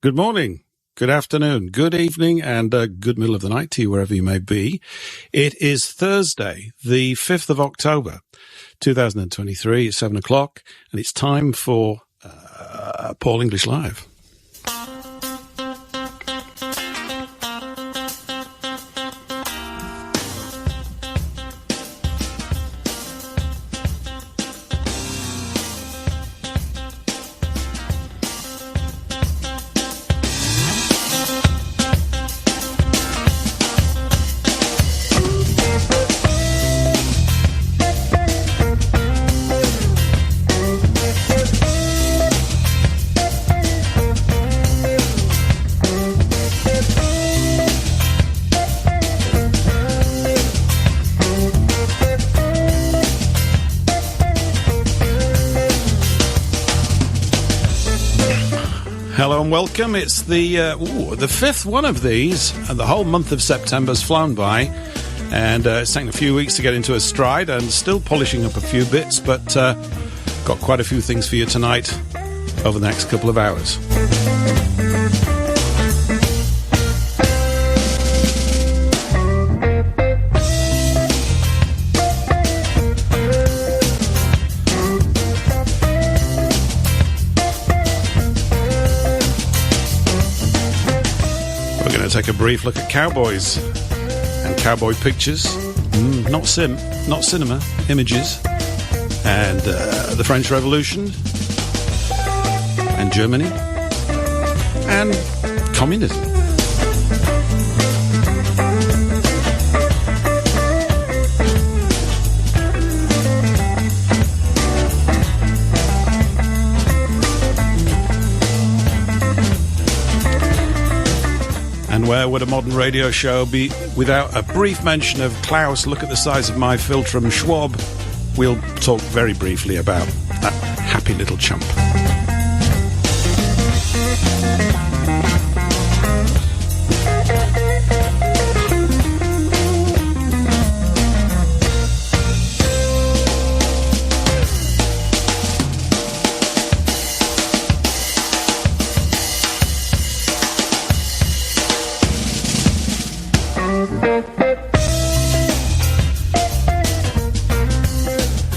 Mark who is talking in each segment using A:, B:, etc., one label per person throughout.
A: Good morning, good afternoon, good evening, and good middle of the night to you, wherever you may be. It is Thursday, the 5th of October, 2023. It's 7 o'clock, and it's time for Paul English Live. Hello and welcome. It's the fifth one of these, and the whole month of September's flown by, and it's taken a few weeks to get into a stride, and still polishing up a few bits, but got quite a few things for you tonight over the next couple of hours. Take a brief look at Cowboys and cowboy pictures, not cinema, images, and the French Revolution, and Germany, and communism. And where would a modern radio show be without a brief mention of Klaus, look at the size of my Filtrum Schwab? We'll talk very briefly about that happy little chump.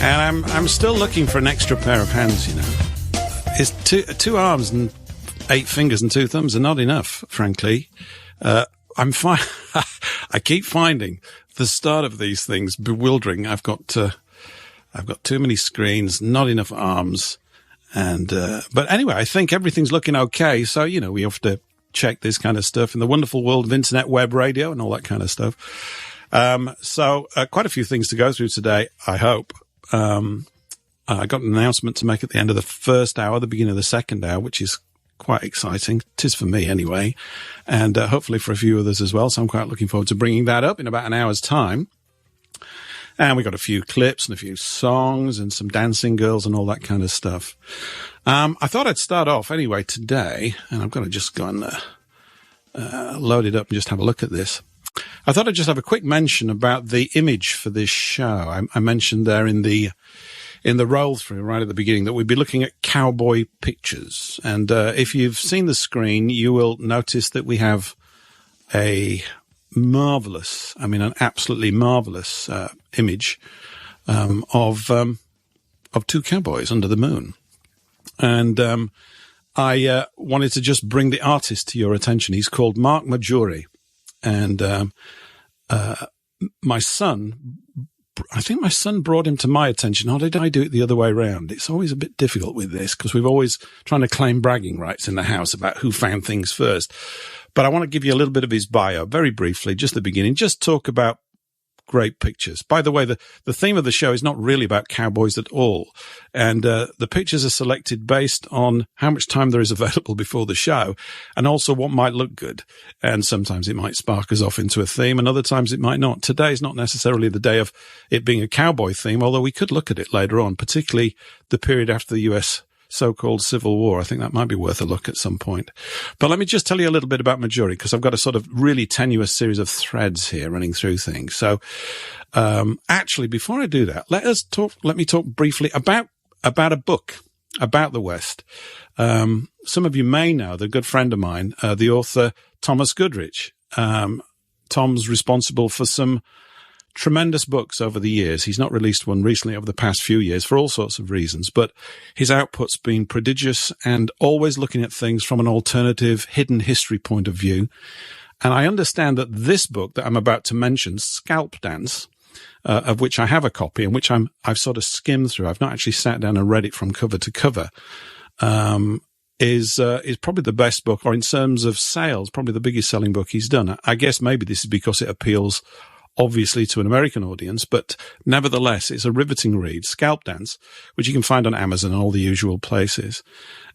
A: And I'm still looking for an extra pair of hands, you know. It's two arms and 8 fingers and 2 thumbs are not enough, frankly. I keep finding the start of these things bewildering. I've got too many screens, not enough arms, and but anyway, I think everything's looking okay. So you know, we have to check this kind of stuff in the wonderful world of internet web radio and all that kind of stuff. So quite a few things to go through today, I hope. I got an announcement to make at the end of the first hour, the beginning of the second hour, which is quite exciting. It is for me anyway, and hopefully for a few others as well. So I'm quite looking forward to bringing that up in about an hour's time. And we got a few clips and a few songs and some dancing girls and all that kind of stuff. I thought I'd start off anyway today, and I've got to just go and load it up and just have a look at this. I thought I'd just have a quick mention about the image for this show. I mentioned there in the roll through right at the beginning that we'd be looking at cowboy pictures. And if you've seen the screen, you will notice that we have an absolutely marvelous image of 2 cowboys under the moon. And I wanted to just bring the artist to your attention. He's called Mark Maggiore. And my son, I think my son brought him to my attention. Or did I do it the other way around? It's always a bit difficult with this because we've always trying to claim bragging rights in the house about who found things first. But I want to give you a little bit of his bio very briefly, just the beginning, just talk about great pictures. By the way, the theme of the show is not really about cowboys at all. And the pictures are selected based on how much time there is available before the show and also what might look good. And sometimes it might spark us off into a theme and other times it might not. Today's not necessarily the day of it being a cowboy theme, although we could look at it later on, particularly the period after the US so-called Civil War. I think that might be worth a look at some point. But let me just tell you a little bit about Maggiore, because I've got a sort of really tenuous series of threads here running through things. So, actually, before I do that, let me talk briefly about a book about the West. Some of you may know the good friend of mine, the author Thomas Goodrich. Tom's responsible for some tremendous books over the years. He's not released one recently over the past few years for all sorts of reasons, but his output's been prodigious and always looking at things from an alternative, hidden history point of view. And I understand that this book that I'm about to mention, Scalp Dance, of which I have a copy and which I've sort of skimmed through. I've not actually sat down and read it from cover to cover. Is probably the best book, or in terms of sales, probably the biggest selling book he's done. I guess maybe this is because it appeals obviously to an American audience, but nevertheless, it's a riveting read, Scalp Dance, which you can find on Amazon and all the usual places.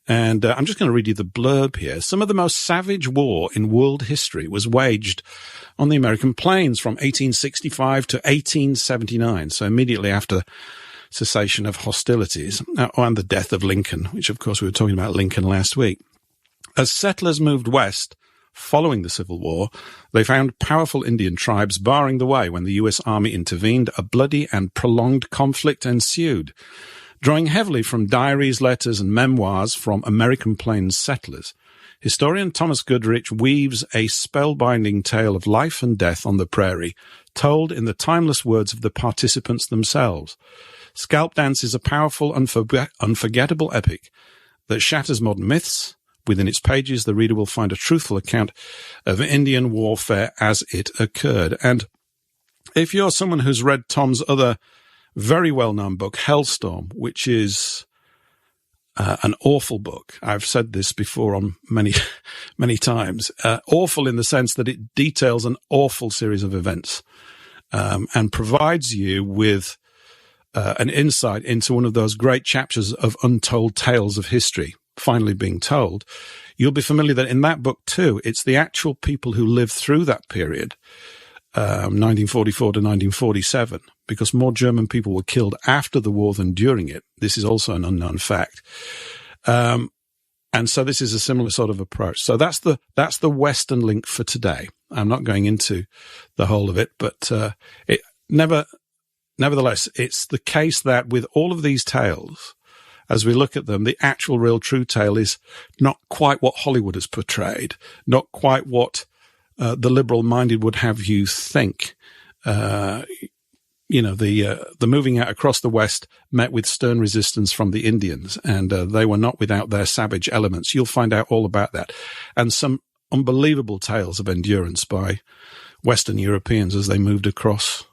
A: And I'm just going to read you the blurb here. Some of the most savage war in world history was waged on the American plains from 1865 to 1879, so immediately after cessation of hostilities, and the death of Lincoln, which of course we were talking about Lincoln last week. As settlers moved west following the Civil War, they found powerful Indian tribes barring the way. When the U.S. Army intervened, a bloody and prolonged conflict ensued. Drawing heavily from diaries, letters, and memoirs from American Plains settlers, historian Thomas Goodrich weaves a spellbinding tale of life and death on the prairie, told in the timeless words of the participants themselves. Scalp Dance is a powerful, unforgettable epic that shatters modern myths. Within its pages, the reader will find a truthful account of Indian warfare as it occurred. And if you're someone who's read Tom's other very well-known book, Hellstorm, which is an awful book. I've said this before on many times. Awful in the sense that it details an awful series of events and provides you with an insight into one of those great chapters of untold tales of history finally being told. You'll be familiar that in that book too, it's the actual people who lived through that period, 1944 to 1947, because more German people were killed after the war than during it. This is also an unknown fact. And so this is a similar sort of approach. So that's the Western link for today. I'm not going into the whole of it, but nevertheless, it's the case that with all of these tales, as we look at them, the actual real true tale is not quite what Hollywood has portrayed, not quite what the liberal-minded would have you think. The moving out across the West met with stern resistance from the Indians, and they were not without their savage elements. You'll find out all about that, and some unbelievable tales of endurance by Western Europeans as they moved across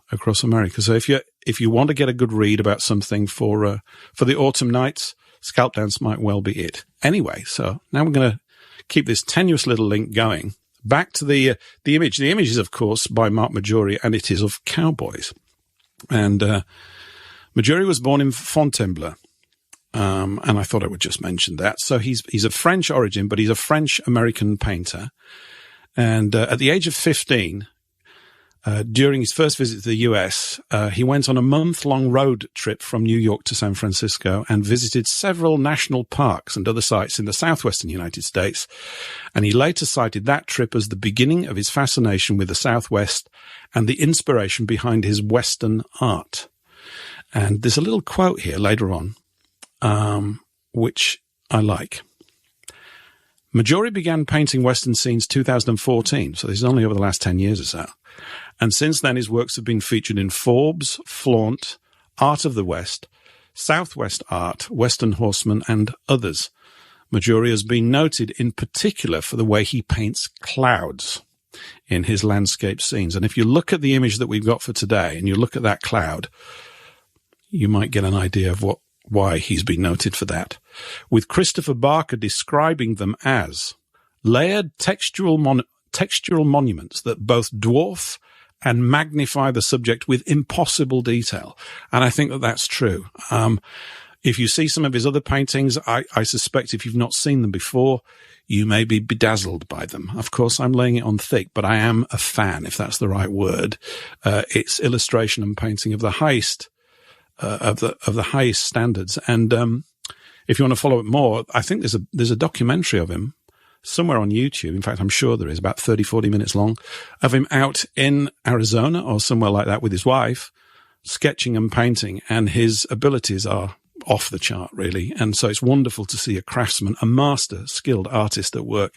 A: America. So if you want to get a good read about something for the autumn nights, Scalp Dance might well be it. Anyway, so now we're going to keep this tenuous little link going. Back to the image. The image is, of course, by Mark Maggiore, and it is of cowboys. And Maggiore was born in Fontainebleau, and I thought I would just mention that. So he's of French origin, but he's a French-American painter. And at the age of 15, during his first visit to the US, he went on a month-long road trip from New York to San Francisco and visited several national parks and other sites in the southwestern United States. And he later cited that trip as the beginning of his fascination with the Southwest and the inspiration behind his Western art. And there's a little quote here later on, which I like. Maggiore began painting Western scenes 2014, so this is only over the last 10 years or so. And since then, his works have been featured in Forbes, Flaunt, Art of the West, Southwest Art, Western Horseman, and others. Maggiore has been noted in particular for the way he paints clouds in his landscape scenes. And if you look at the image that we've got for today and you look at that cloud, you might get an idea of why he's been noted for that. With Christopher Barker describing them as layered textural monuments that both dwarf and magnify the subject with impossible detail. And I think that that's true. If you see some of his other paintings, I suspect if you've not seen them before, you may be bedazzled by them. Of course, I'm laying it on thick, but I am a fan, if that's the right word. It's illustration and painting of the highest of the highest standards. And if you want to follow it more, I think there's a documentary of him somewhere on YouTube. In fact, I'm sure there is, about 30, 40 minutes long, of him out in Arizona or somewhere like that with his wife, sketching and painting. And his abilities are off the chart, really. And so it's wonderful to see a craftsman, a master, skilled artist at work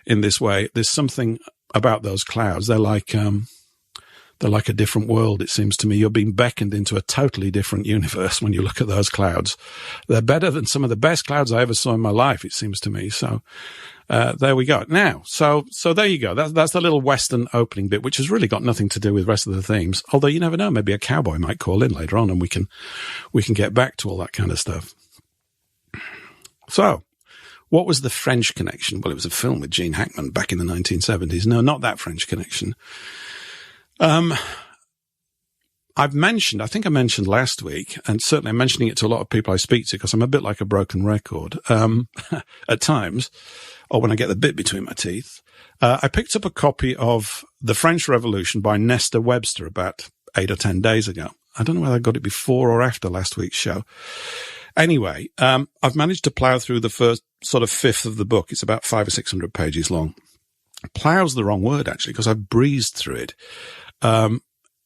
A: in this way. There's something about those clouds. They're like a different world, it seems to me. You're being beckoned into a totally different universe when you look at those clouds. They're better than some of the best clouds I ever saw in my life, it seems to me. So there we go. Now, so there you go. That's the little Western opening bit, which has really got nothing to do with the rest of the themes. Although you never know, maybe a cowboy might call in later on and we can get back to all that kind of stuff. So, what was the French Connection? Well, it was a film with Gene Hackman back in the 1970s. No, not that French Connection. I think I mentioned last week, and certainly I'm mentioning it to a lot of people I speak to because I'm a bit like a broken record, at times, or when I get the bit between my teeth. I picked up a copy of The French Revolution by Nestor Webster about 8 or 10 days ago. I don't know whether I got it before or after last week's show. Anyway, I've managed to plow through the first sort of fifth of the book. It's about 500 or 600 pages long. Plow's the wrong word, actually, because I've breezed through it.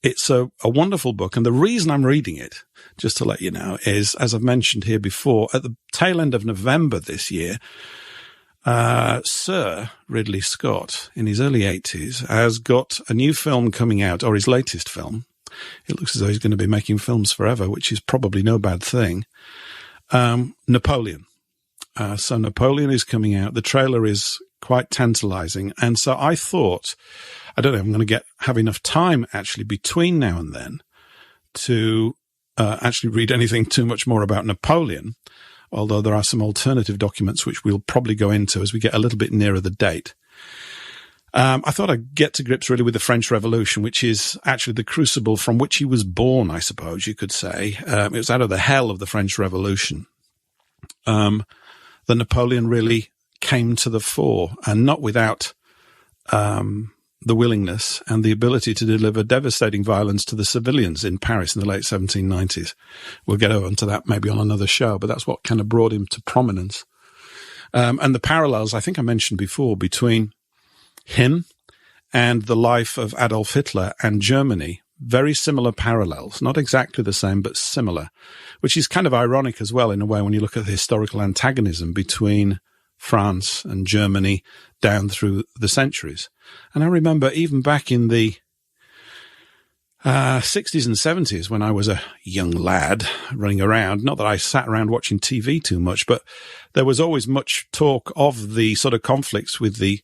A: It's a wonderful book. And the reason I'm reading it, just to let you know, is, as I've mentioned here before, at the tail end of November this year, Sir Ridley Scott, in his early 80s, has got a new film coming out, or his latest film. It looks as though he's going to be making films forever, which is probably no bad thing. Napoleon. So Napoleon is coming out. The trailer is quite tantalizing. And so I thought, I don't know if I'm going to have enough time actually between now and then to actually read anything too much more about Napoleon, although there are some alternative documents which we'll probably go into as we get a little bit nearer the date. I thought I'd get to grips really with the French Revolution, which is actually the crucible from which he was born, I suppose you could say. It was out of the hell of the French Revolution that Napoleon really came to the fore, and not without the willingness and the ability to deliver devastating violence to the civilians in Paris in the late 1790s. We'll get on to that maybe on another show, but that's what kind of brought him to prominence. And the parallels, I think I mentioned before, between him and the life of Adolf Hitler and Germany, very similar parallels, not exactly the same, but similar, which is kind of ironic as well in a way when you look at the historical antagonism between France and Germany down through the centuries. And I remember even back in the 60s and 70s when I was a young lad running around, not that I sat around watching TV too much, but there was always much talk of the sort of conflicts with the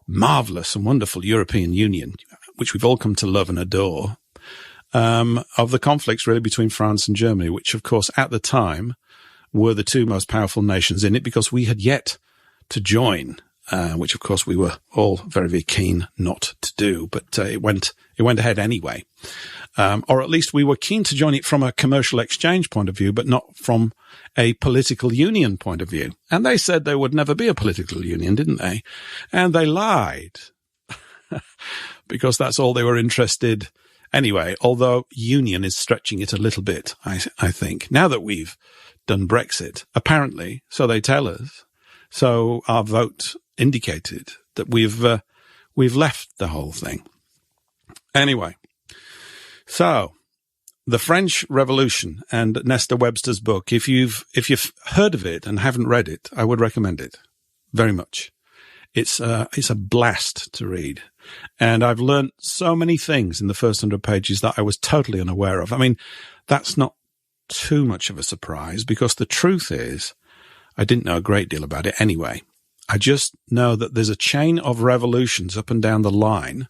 A: marvelous and wonderful European Union, which we've all come to love and adore, of the conflicts really between France and Germany, which of course at the time were the two most powerful nations in it because we had yet to join, which of course we were all very, very keen not to do, but it went ahead anyway. Or at least we were keen to join it from a commercial exchange point of view, but not from a political union point of view. And they said there would never be a political union, didn't they? And they lied because that's all they were interested. Anyway, although union is stretching it a little bit, I think, now that we've done Brexit, apparently, so they tell us. So our vote indicated that we've left the whole thing. Anyway, so the French Revolution and Nestor Webster's book, if you've heard of it and haven't read it, I would recommend it very much. It's a blast to read. And I've learned so many things in the first 100 pages that I was totally unaware of. I mean, that's not too much of a surprise because the truth is I didn't know a great deal about it anyway. I just know that there's a chain of revolutions up and down the line,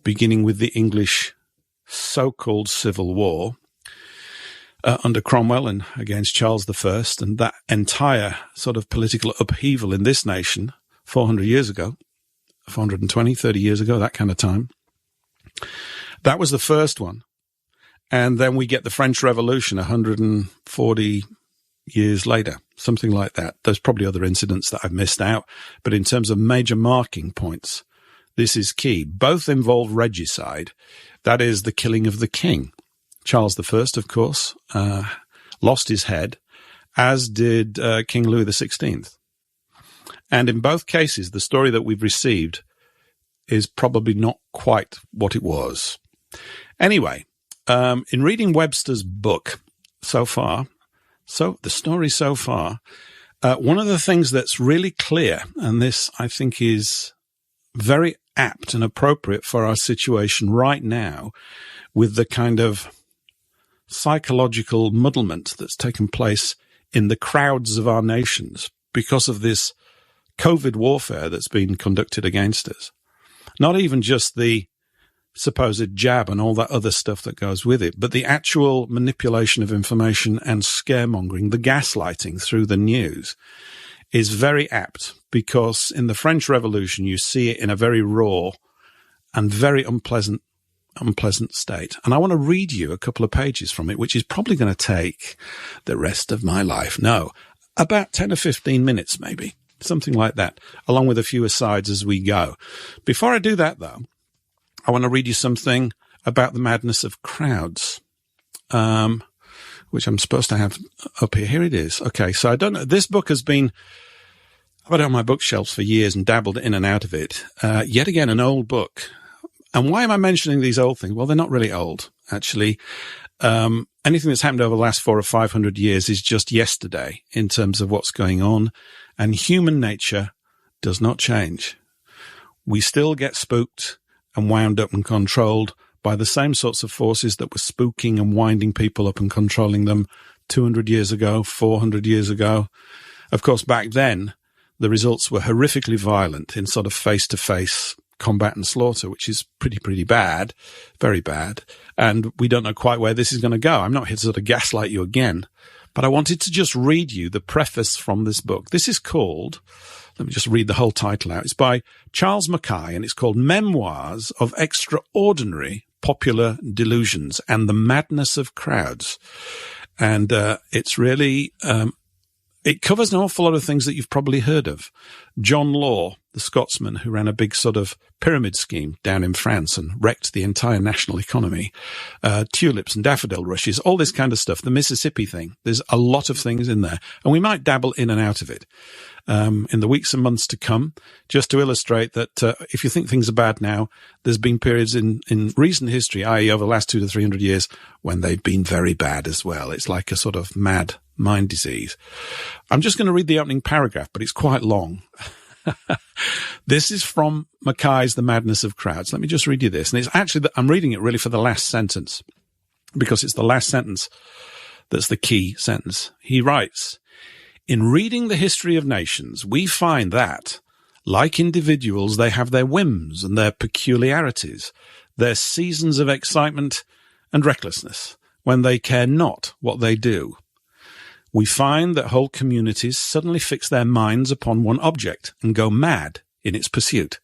A: beginning with the English so-called Civil War under Cromwell and against Charles I, and that entire sort of political upheaval in this nation 400 years ago, 420, 30 years ago, that kind of time. That was the first one. And then we get the French Revolution 140 years later, something like that. There's probably other incidents that I've missed out, but in terms of major marking points, this is key. Both involve regicide. That is the killing of the king. Charles I, of course, lost his head, as did King Louis XVI. And in both cases, the story that we've received is probably not quite what it was. Anyway, in reading Webster's book so far, So the story so far, one of the things that's really clear, and this I think is very apt and appropriate for our situation right now, with the kind of psychological muddlement that's taken place in the crowds of our nations because of this COVID warfare that's been conducted against us. Not even just the supposed jab and all that other stuff that goes with it, but the actual manipulation of information and scaremongering, the gaslighting through the news, is very apt, because in the French Revolution you see it in a very raw and very unpleasant state. And I want to read you a couple of pages from it, which is probably going to take the rest of my life. No, about 10 or 15 minutes maybe, something like that, along with a few asides as we go. Before I do that, though, I want to read you something about the madness of crowds, which I'm supposed to have up here. Here it is. Okay, so I don't know. This book has been, I've had it on my bookshelves for years and dabbled in and out of it. Yet again, an old book. And why am I mentioning these old things? Well, they're not really old, actually. Anything that's happened over the last 400 or 500 years is just yesterday in terms of what's going on. And human nature does not change. We still get spooked and wound up and controlled by the same sorts of forces that were spooking and winding people up and controlling them 200 years ago, 400 years ago. Of course, back then, the results were horrifically violent in sort of face-to-face combat and slaughter, which is pretty bad, very bad. And we don't know quite where this is going to go. I'm not here to sort of gaslight you again, but I wanted to just read you the preface from this book. This is called, let me just read the whole title out. It's by Charles Mackay, and it's called Memoirs of Extraordinary Popular Delusions and the Madness of Crowds. And it's really, it covers an awful lot of things that you've probably heard of. John Law, the Scotsman who ran a big sort of pyramid scheme down in France and wrecked the entire national economy, tulips and daffodil rushes, all this kind of stuff, the Mississippi thing. There's a lot of things in there, and we might dabble in and out of it in the weeks and months to come, just to illustrate that if you think things are bad now, there's been periods in recent history, i.e. over the last 200 to 300 years, when they've been very bad as well. It's like a sort of mad mind disease. I'm just going to read the opening paragraph, but it's quite long. This is from Mackay's The Madness of Crowds. Let me just read you this. And it's actually, I'm reading it really for the last sentence, because it's the last sentence that's the key sentence. He writes, "In reading the history of nations, we find that, like individuals, they have their whims and their peculiarities, their seasons of excitement and recklessness, when they care not what they do. We find that whole communities suddenly fix their minds upon one object and go mad in its pursuit,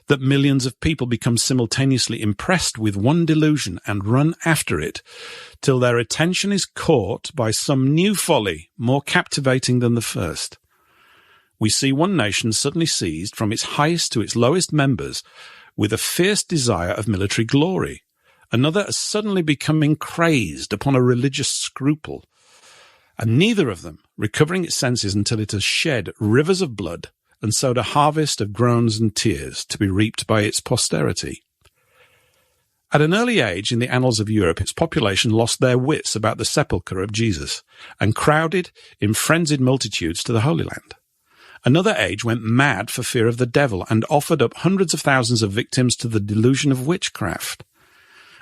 A: that millions of people become simultaneously impressed with one delusion and run after it till their attention is caught by some new folly more captivating than the first. We see one nation suddenly seized from its highest to its lowest members with a fierce desire of military glory, another as suddenly becoming crazed upon a religious scruple, and neither of them recovering its senses until it has shed rivers of blood and sowed a harvest of groans and tears to be reaped by its posterity. At an early age in the annals of Europe, its population lost their wits about the sepulchre of Jesus and crowded in frenzied multitudes to the Holy Land. Another age went mad for fear of the devil and offered up hundreds of thousands of victims to the delusion of witchcraft.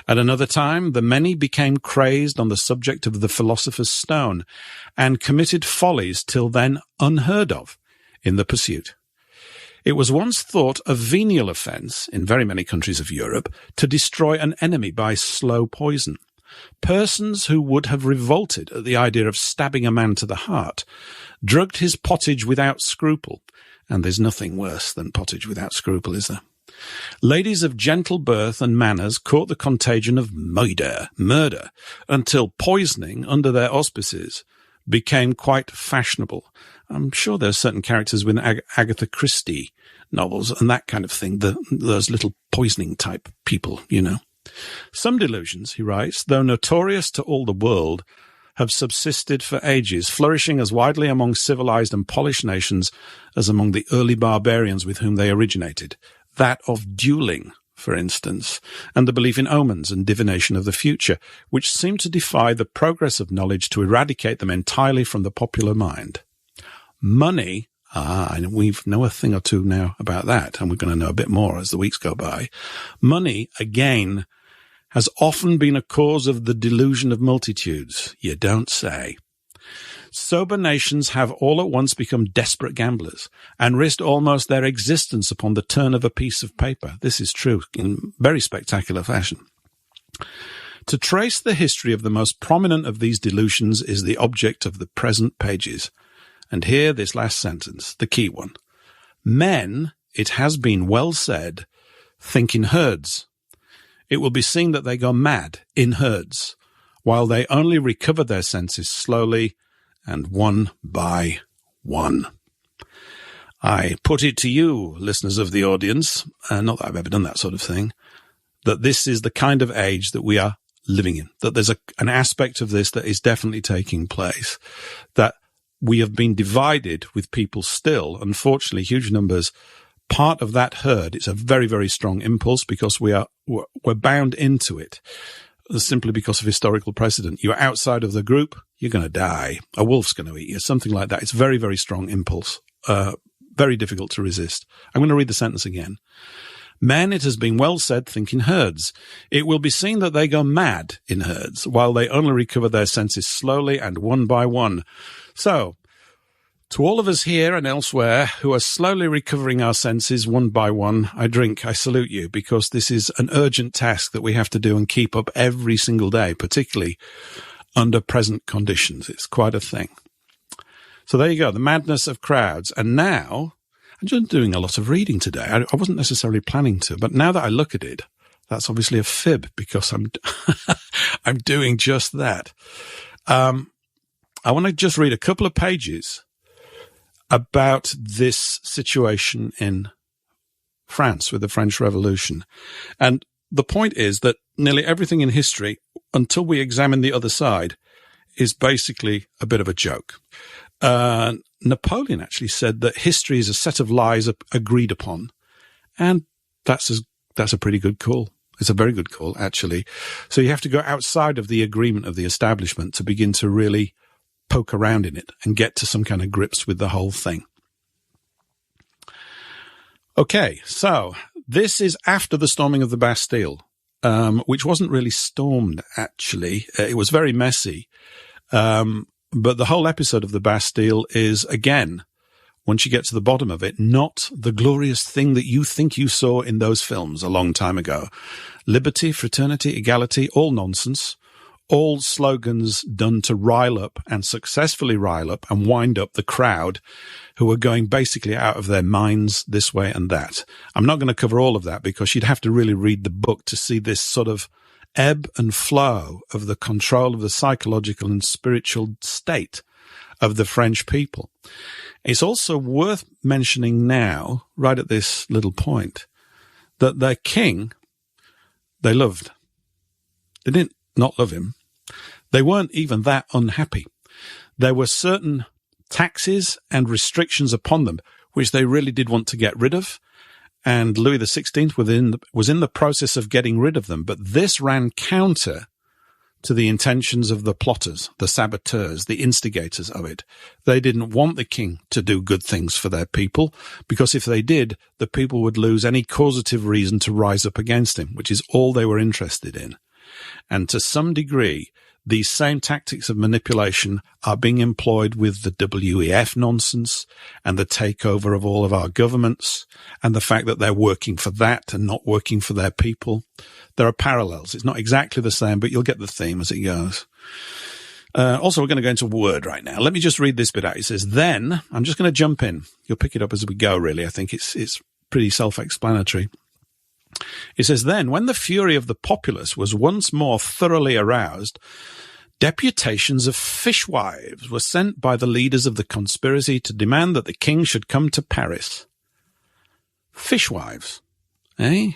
A: At another time, the many became crazed on the subject of the philosopher's stone and committed follies till then unheard of in the pursuit. It was once thought a venial offence in very many countries of Europe to destroy an enemy by slow poison. Persons who would have revolted at the idea of stabbing a man to the heart drugged his pottage without scruple, and there's nothing worse than pottage without scruple, is there? Ladies of gentle birth and manners caught the contagion of murder, until poisoning under their auspices became quite fashionable. I'm sure there are certain characters within Agatha Christie novels and that kind of thing, those little poisoning type people, you know. Some delusions, he writes, though notorious to all the world, have subsisted for ages, flourishing as widely among civilized and polished nations as among the early barbarians with whom they originated. That of dueling, for instance, and the belief in omens and divination of the future, which seem to defy the progress of knowledge to eradicate them entirely from the popular mind. Money, and we know a thing or two now about that, and we're going to know a bit more as the weeks go by. Money, again, has often been a cause of the delusion of multitudes. You don't say. Sober nations have all at once become desperate gamblers and risked almost their existence upon the turn of a piece of paper. This is true in very spectacular fashion. To trace the history of the most prominent of these delusions is the object of the present pages. And here, this last sentence, the key one. Men, it has been well said, think in herds. It will be seen that they go mad in herds, while they only recover their senses slowly and one by one. I put it to you, listeners of the audience, not that I've ever done that sort of thing, that this is the kind of age that we are living in, that there's an aspect of this that is definitely taking place, that we have been divided with people still, unfortunately, huge numbers. Part of that herd, it's a very, very strong impulse because we're bound into it simply because of historical precedent. You're outside of the group, you're going to die. A wolf's going to eat you, something like that. It's very, very strong impulse, very difficult to resist. I'm going to read the sentence again. Men, it has been well said, think in herds. It will be seen that they go mad in herds, while they only recover their senses slowly and one by one. So, to all of us here and elsewhere who are slowly recovering our senses one by one, I salute you, because this is an urgent task that we have to do and keep up every single day, particularly under present conditions. It's quite a thing. So there you go, the madness of crowds. And now, I'm just doing a lot of reading today. I wasn't necessarily planning to, but now that I look at it, that's obviously a fib because I'm I'm doing just that. I want to just read a couple of pages about this situation in France with the French Revolution. And the point is that nearly everything in history, until we examine the other side, is basically a bit of a joke. Napoleon actually said that history is a set of lies agreed upon. And that's a pretty good call. It's a very good call, actually. So you have to go outside of the agreement of the establishment to begin to really poke around in it and get to some kind of grips with the whole thing. Okay, so this is after the storming of the Bastille, which wasn't really stormed, actually. It was very messy. But the whole episode of the Bastille is, again, once you get to the bottom of it, not the glorious thing that you think you saw in those films a long time ago. Liberty, fraternity, equality, all nonsense. All slogans done to rile up and successfully rile up and wind up the crowd who are going basically out of their minds this way and that. I'm not going to cover all of that because you'd have to really read the book to see this sort of ebb and flow of the control of the psychological and spiritual state of the French people. It's also worth mentioning now, right at this little point, that their king, they loved. They didn't not love him. They weren't even that unhappy. There were certain taxes and restrictions upon them, which they really did want to get rid of. And Louis XVI was in the process of getting rid of them. But this ran counter to the intentions of the plotters, the saboteurs, the instigators of it. They didn't want the king to do good things for their people, because if they did, the people would lose any causative reason to rise up against him, which is all they were interested in. And to some degree, these same tactics of manipulation are being employed with the WEF nonsense and the takeover of all of our governments and the fact that they're working for that and not working for their people. There are parallels. It's not exactly the same, but you'll get the theme as it goes. Also, we're going to go into Word right now. Let me just read this bit out. It says, then, I'm just going to jump in. You'll pick it up as we go, really. I think it's pretty self-explanatory. It says, then, when the fury of the populace was once more thoroughly aroused, deputations of fishwives were sent by the leaders of the conspiracy to demand that the king should come to Paris. Fishwives, eh?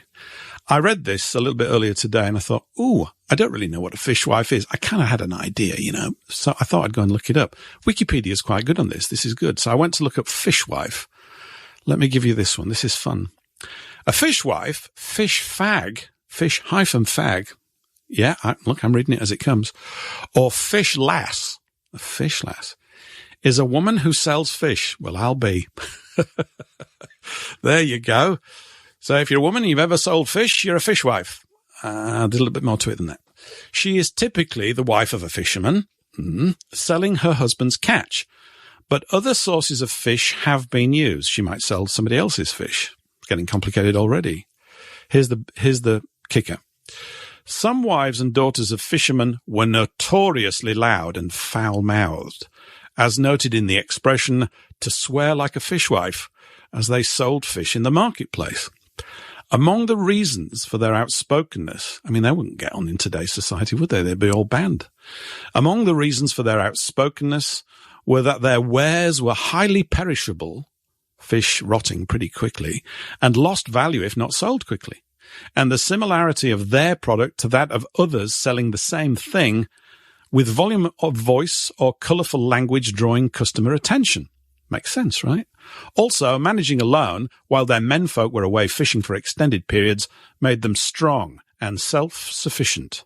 A: I read this a little bit earlier today and I thought, ooh, I don't really know what a fishwife is. I kind of had an idea, so I thought I'd go and look it up. Wikipedia is quite good on this. This is good. So I went to look up fishwife. Let me give you this one. This is fun. A fishwife, fish fag, fish-fag, yeah, I'm reading it as it comes, or fish lass, a fish lass, is a woman who sells fish. Well, I'll be. There you go. So if you're a woman and you've ever sold fish, you're a fishwife. There's a little bit more to it than that. She is typically the wife of a fisherman, selling her husband's catch. But other sources of fish have been used. She might sell somebody else's fish. It's getting complicated already. Here's the kicker. Some wives and daughters of fishermen were notoriously loud and foul-mouthed, as noted in the expression, to swear like a fishwife, as they sold fish in the marketplace. Among the reasons for their outspokenness, I mean, they wouldn't get on in today's society, would they? They'd be all banned. Among the reasons for their outspokenness were that their wares were highly perishable, fish rotting pretty quickly, and lost value if not sold quickly, and the similarity of their product to that of others selling the same thing with volume of voice or colourful language drawing customer attention. Makes sense, right? Also, managing alone while their menfolk were away fishing for extended periods made them strong and self-sufficient.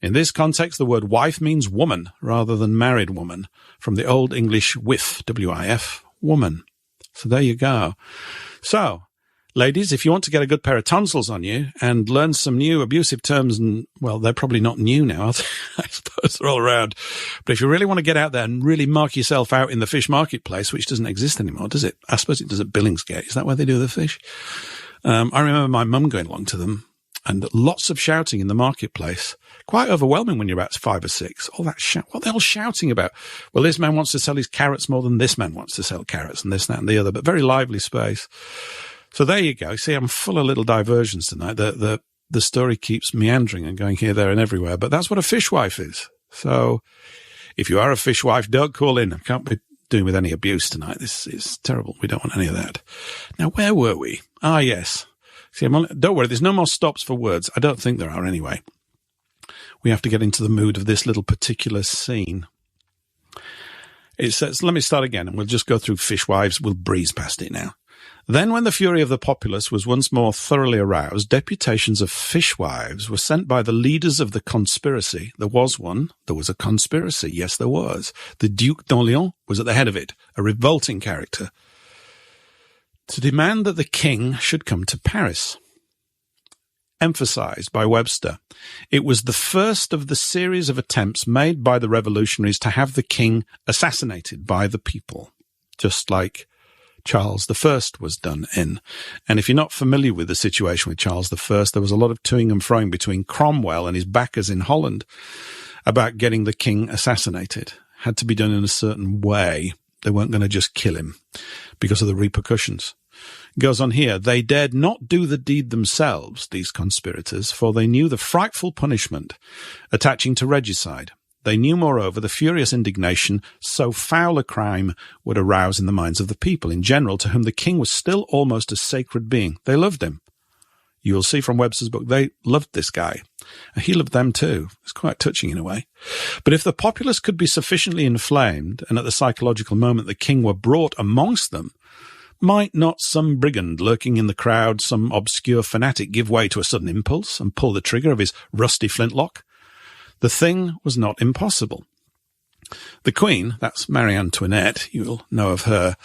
A: In this context, the word wife means woman rather than married woman, from the Old English wif, W-I-F, woman. So there you go. So, ladies, if you want to get a good pair of tonsils on you and learn some new abusive terms, and, well, they're probably not new now, I suppose they're all around. But if you really want to get out there and really mark yourself out in the fish marketplace, which doesn't exist anymore, does it? I suppose it does at Billingsgate. Is that where they do the fish? I remember my mum going along to them, and lots of shouting in the marketplace. Quite overwhelming when you're about 5 or 6. All that shout. What are they all shouting about? Well, this man wants to sell his carrots more than this man wants to sell carrots, and this, that, and the other. But very lively space. So there you go. See, I'm full of little diversions tonight. The story keeps meandering and going here, there, and everywhere. But that's what a fishwife is. So if you are a fishwife, don't call in. I can't be doing with any abuse tonight. This is terrible. We don't want any of that. Now, where were we? Ah, yes. See, don't worry. There's no more stops for words. I don't think there are anyway. We have to get into the mood of this little particular scene. It says, let me start again, and we'll just go through fishwives. We'll breeze past it now. Then, when the fury of the populace was once more thoroughly aroused, deputations of fishwives were sent by the leaders of the conspiracy. There was one. There was a conspiracy. Yes, there was. The Duc d'Orléans was at the head of it, a revolting character, to demand that the king should come to Paris. Emphasized by Webster, it was the first of the series of attempts made by the revolutionaries to have the king assassinated by the people, just like Charles I was done in. And if you're not familiar with the situation with Charles I, there was a lot of toing and froing between Cromwell and his backers in Holland about getting the king assassinated. Had to be done in a certain way. They weren't going to just kill him because of the repercussions. It goes on here, they dared not do the deed themselves, these conspirators, for they knew the frightful punishment attaching to regicide. They knew, moreover, the furious indignation so foul a crime would arouse in the minds of the people in general, to whom the king was still almost a sacred being. They loved him. You will see from Webster's book, they loved this guy. He loved them too. It's quite touching in a way. But if the populace could be sufficiently inflamed, and at the psychological moment the king were brought amongst them, might not some brigand lurking in the crowd, some obscure fanatic, give way to a sudden impulse and pull the trigger of his rusty flintlock? The thing was not impossible. The Queen, that's Marie Antoinette, you'll know of her,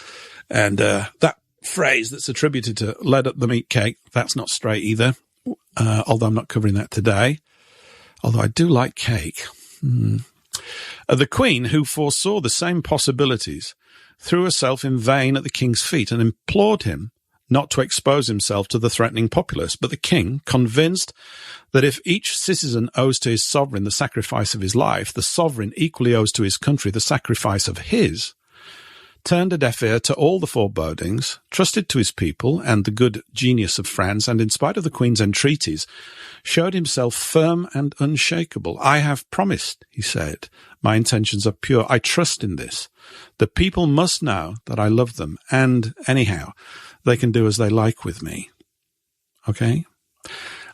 A: and that phrase that's attributed to "led up the meat cake," that's not straight either, although I'm not covering that today, although I do like cake. The Queen, who foresaw the same possibilities, threw herself in vain at the king's feet and implored him not to expose himself to the threatening populace. But the king, convinced that if each citizen owes to his sovereign the sacrifice of his life, the sovereign equally owes to his country the sacrifice of his, turned a deaf ear to all the forebodings, trusted to his people and the good genius of France, and in spite of the Queen's entreaties, showed himself firm and unshakable. "I have promised," he said. "My intentions are pure. I trust in this. The people must know that I love them, and anyhow, they can do as they like with me." Okay?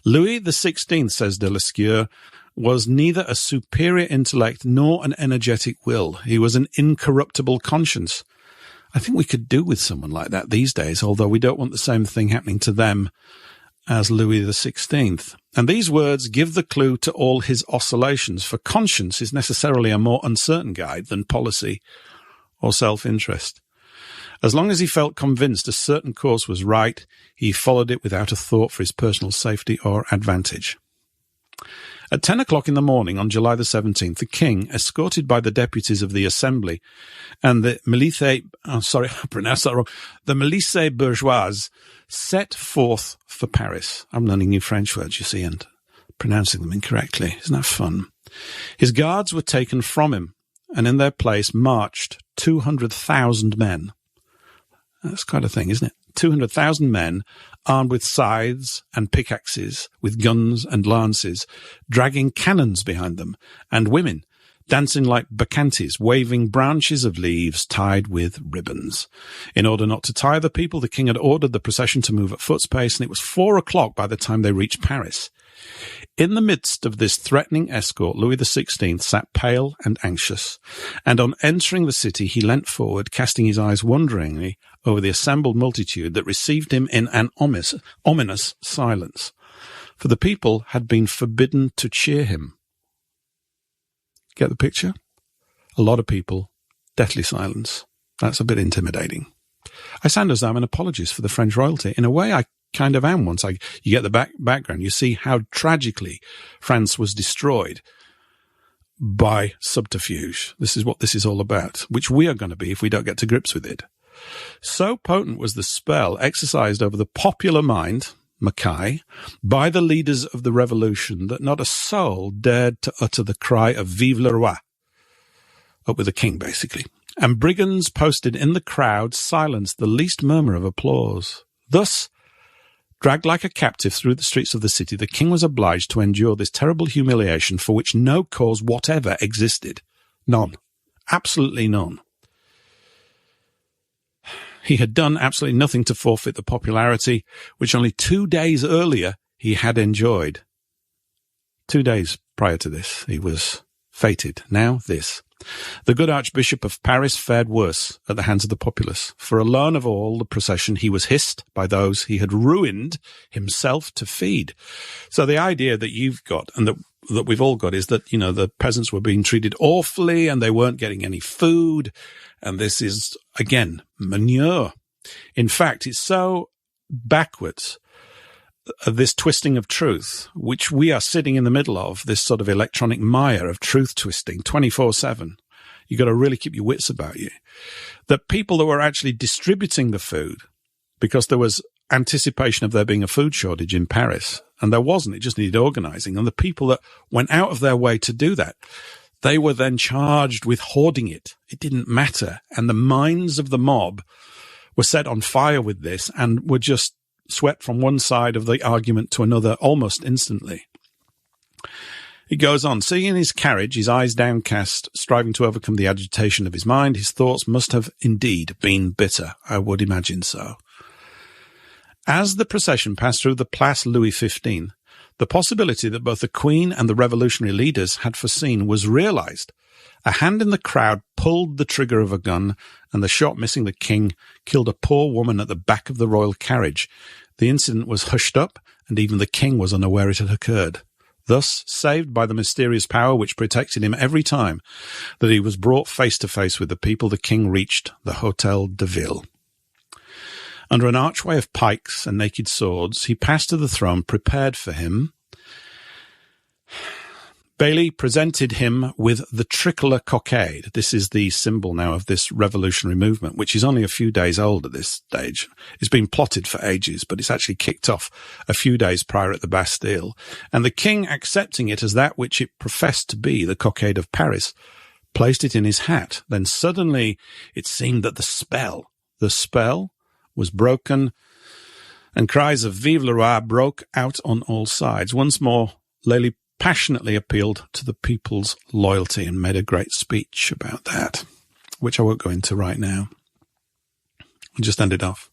A: Louis XVI, says de Lescure, was neither a superior intellect nor an energetic will. He was an incorruptible conscience. I think we could do with someone like that these days, although we don't want the same thing happening to them as Louis XVI. And these words give the clue to all his oscillations, for conscience is necessarily a more uncertain guide than policy or self-interest. As long as he felt convinced a certain course was right, he followed it without a thought for his personal safety or advantage. At 10 o'clock in the morning on July the 17th, the king, escorted by the deputies of the Assembly and the milice, I pronounced that wrong, the milice bourgeoise, set forth for Paris. I'm learning new French words, you see, and pronouncing them incorrectly. Isn't that fun? His guards were taken from him, and in their place marched 200,000 men. That's quite a thing, isn't it? 200,000 men armed with scythes and pickaxes, with guns and lances, dragging cannons behind them, and women dancing like bacchantes, waving branches of leaves tied with ribbons. In order not to tire the people, the king had ordered the procession to move at foot's pace, and it was 4 o'clock by the time they reached Paris. In the midst of this threatening escort, Louis XVI sat pale and anxious, and on entering the city he leant forward, casting his eyes wonderingly over the assembled multitude that received him in an ominous silence, for the people had been forbidden to cheer him. Get the picture? A lot of people, deathly silence. That's a bit intimidating. I sound as though I'm an apologist for the French royalty. In a way, I kind of am. Once you get the background, you see how tragically France was destroyed by subterfuge. This is what this is all about, which we are going to be if we don't get to grips with it. So potent was the spell exercised over the popular mind, Mackay, by the leaders of the revolution that not a soul dared to utter the cry of Vive le Roi. Up with the king, basically. And brigands posted in the crowd silenced the least murmur of applause. Thus, dragged like a captive through the streets of the city, the king was obliged to endure this terrible humiliation for which no cause whatever existed. None. Absolutely none. He had done absolutely nothing to forfeit the popularity which only 2 days earlier he had enjoyed. 2 days prior to this, he was fated. Now this. The good Archbishop of Paris fared worse at the hands of the populace. For alone of all the procession, he was hissed by those he had ruined himself to feed. So the idea that you've got, and that we've all got, is that, you know, the peasants were being treated awfully and they weren't getting any food. And this is, again, manure. In fact, it's so backwards, this twisting of truth, which we are sitting in the middle of, this sort of electronic mire of truth twisting 24/7. You've got to really keep your wits about you. The people that were actually distributing the food, because there was anticipation of there being a food shortage in Paris, and there wasn't, it just needed organizing. And the people that went out of their way to do that, they were then charged with hoarding it. It didn't matter. And the minds of the mob were set on fire with this and were just swept from one side of the argument to another almost instantly. It goes on. Sitting in his carriage, his eyes downcast, striving to overcome the agitation of his mind, his thoughts must have indeed been bitter. I would imagine so. As the procession passed through the Place Louis XV, the possibility that both the Queen and the revolutionary leaders had foreseen was realized. A hand in the crowd pulled the trigger of a gun, and the shot, missing the king, killed a poor woman at the back of the royal carriage. The incident was hushed up, and even the king was unaware it had occurred. Thus, saved by the mysterious power which protected him every time that he was brought face to face with the people, the king reached the Hôtel de Ville. Under an archway of pikes and naked swords, he passed to the throne prepared for him. Bailey presented him with the tricolour cockade. This is the symbol now of this revolutionary movement, which is only a few days old at this stage. It's been plotted for ages, but it's actually kicked off a few days prior at the Bastille. And the king, accepting it as that which it professed to be, the cockade of Paris, placed it in his hat. Then suddenly it seemed that the spell was broken, and cries of Vive le Roi broke out on all sides. Once more, Lely passionately appealed to the people's loyalty and made a great speech about that, which I won't go into right now. I'll just end it off.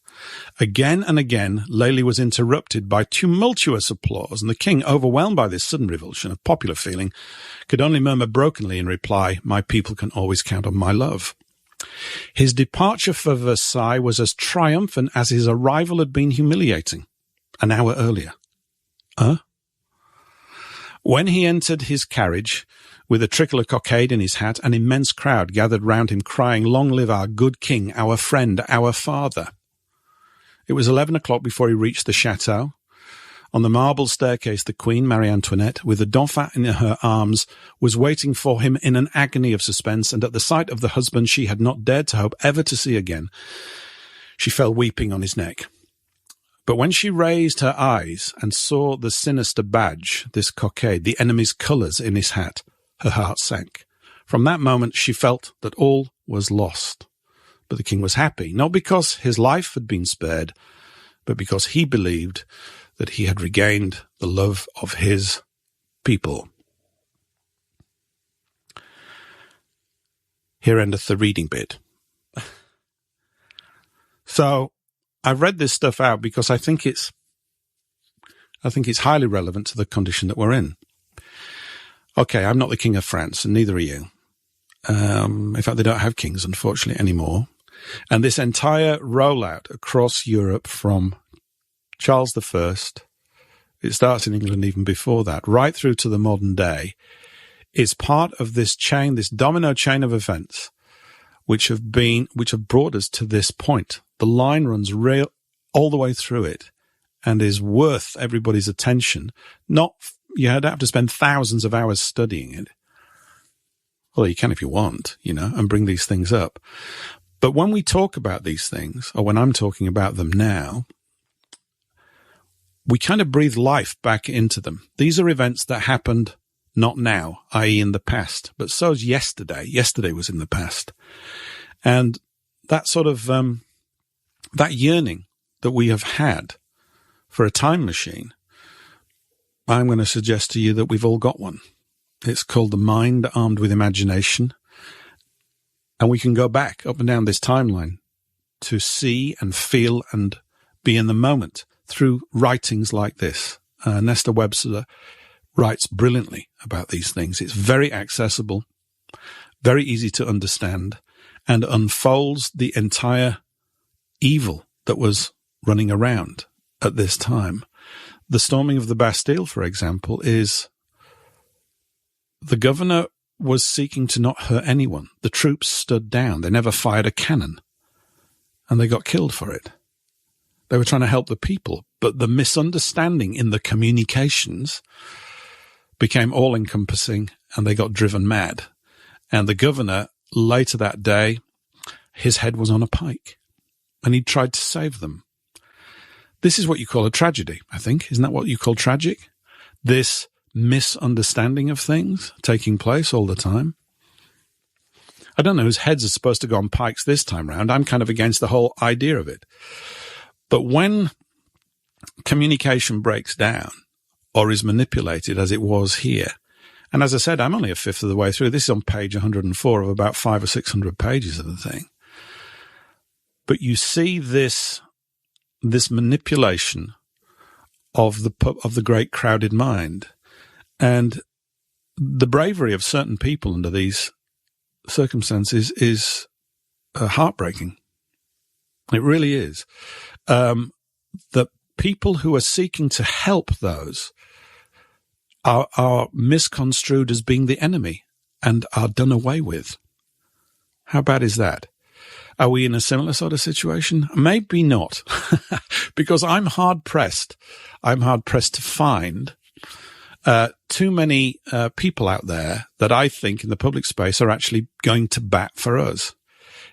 A: Again and again, Lely was interrupted by tumultuous applause, and the king, overwhelmed by this sudden revulsion of popular feeling, could only murmur brokenly in reply, "My people can always count on my love." His departure for Versailles was as triumphant as his arrival had been humiliating an hour earlier. When he entered his carriage, with a trickle of cockade in his hat, an immense crowd gathered round him crying, "Long live our good king, our friend, our father." It was 11 o'clock before he reached the chateau. On the marble staircase, the Queen, Marie Antoinette, with the Dauphin in her arms, was waiting for him in an agony of suspense, and at the sight of the husband she had not dared to hope ever to see again, she fell weeping on his neck. But when she raised her eyes and saw the sinister badge, this cockade, the enemy's colours in his hat, her heart sank. From that moment she felt that all was lost. But the king was happy, not because his life had been spared, but because he believed that he had regained the love of his people. Here endeth the reading bit. So I've read this stuff out because I think it's highly relevant to the condition that we're in. Okay, I'm not the King of France, and neither are you. In fact, they don't have kings, unfortunately, anymore. And this entire rollout across Europe from Charles I, it starts in England even before that, right through to the modern day, is part of this chain, this domino chain of events, which have brought us to this point. The line runs all the way through it and is worth everybody's attention. You don't have to spend thousands of hours studying it. Well, you can if you want, and bring these things up. But when we talk about these things, or when I'm talking about them now, we kind of breathe life back into them. These are events that happened not now, i.e. in the past, but so is yesterday. Yesterday was in the past. And that sort of, that yearning that we have had for a time machine, I'm going to suggest to you that we've all got one. It's called the mind armed with imagination. And we can go back up and down this timeline to see and feel and be in the moment through writings like this. Nesta Webster writes brilliantly about these things. It's very accessible, very easy to understand, and unfolds the entire evil that was running around at this time. The storming of the Bastille, for example, is the governor was seeking to not hurt anyone. The troops stood down. They never fired a cannon, and they got killed for it. They were trying to help the people, but the misunderstanding in the communications became all-encompassing, and they got driven mad. And the governor, later that day, his head was on a pike, and he tried to save them. This is what you call a tragedy, I think. Isn't that what you call tragic? This misunderstanding of things taking place all the time. I don't know whose heads are supposed to go on pikes this time round. I'm kind of against the whole idea of it. But when communication breaks down or is manipulated as it was here, and as I said, I'm only a fifth of the way through. This is on page 104 of about 500 or 600 pages of the thing. But you see this manipulation of the great crowded mind, and the bravery of certain people under these circumstances is heartbreaking. It really is. The people who are seeking to help those are misconstrued as being the enemy and are done away with. How bad is that? Are we in a similar sort of situation? Maybe not, because I'm hard-pressed. I'm hard-pressed to find too many people out there that I think in the public space are actually going to bat for us.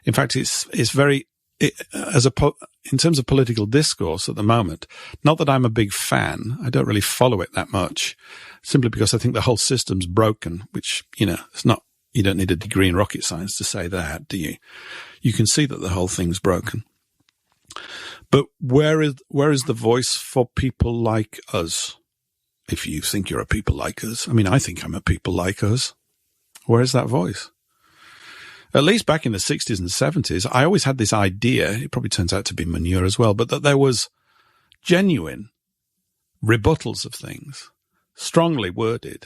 A: In fact, it's very, in terms of political discourse at the moment, not that I'm a big fan. I don't really follow it that much, simply because I think the whole system's broken, which, it's not, you don't need a degree in rocket science to say that, do you? You can see that the whole thing's broken. But where is the voice for people like us? If you think you're a people like us. I mean, I think I'm a people like us. Where is that voice? At least back in the 60s and 70s, I always had this idea, it probably turns out to be manure as well, but that there was genuine rebuttals of things, strongly worded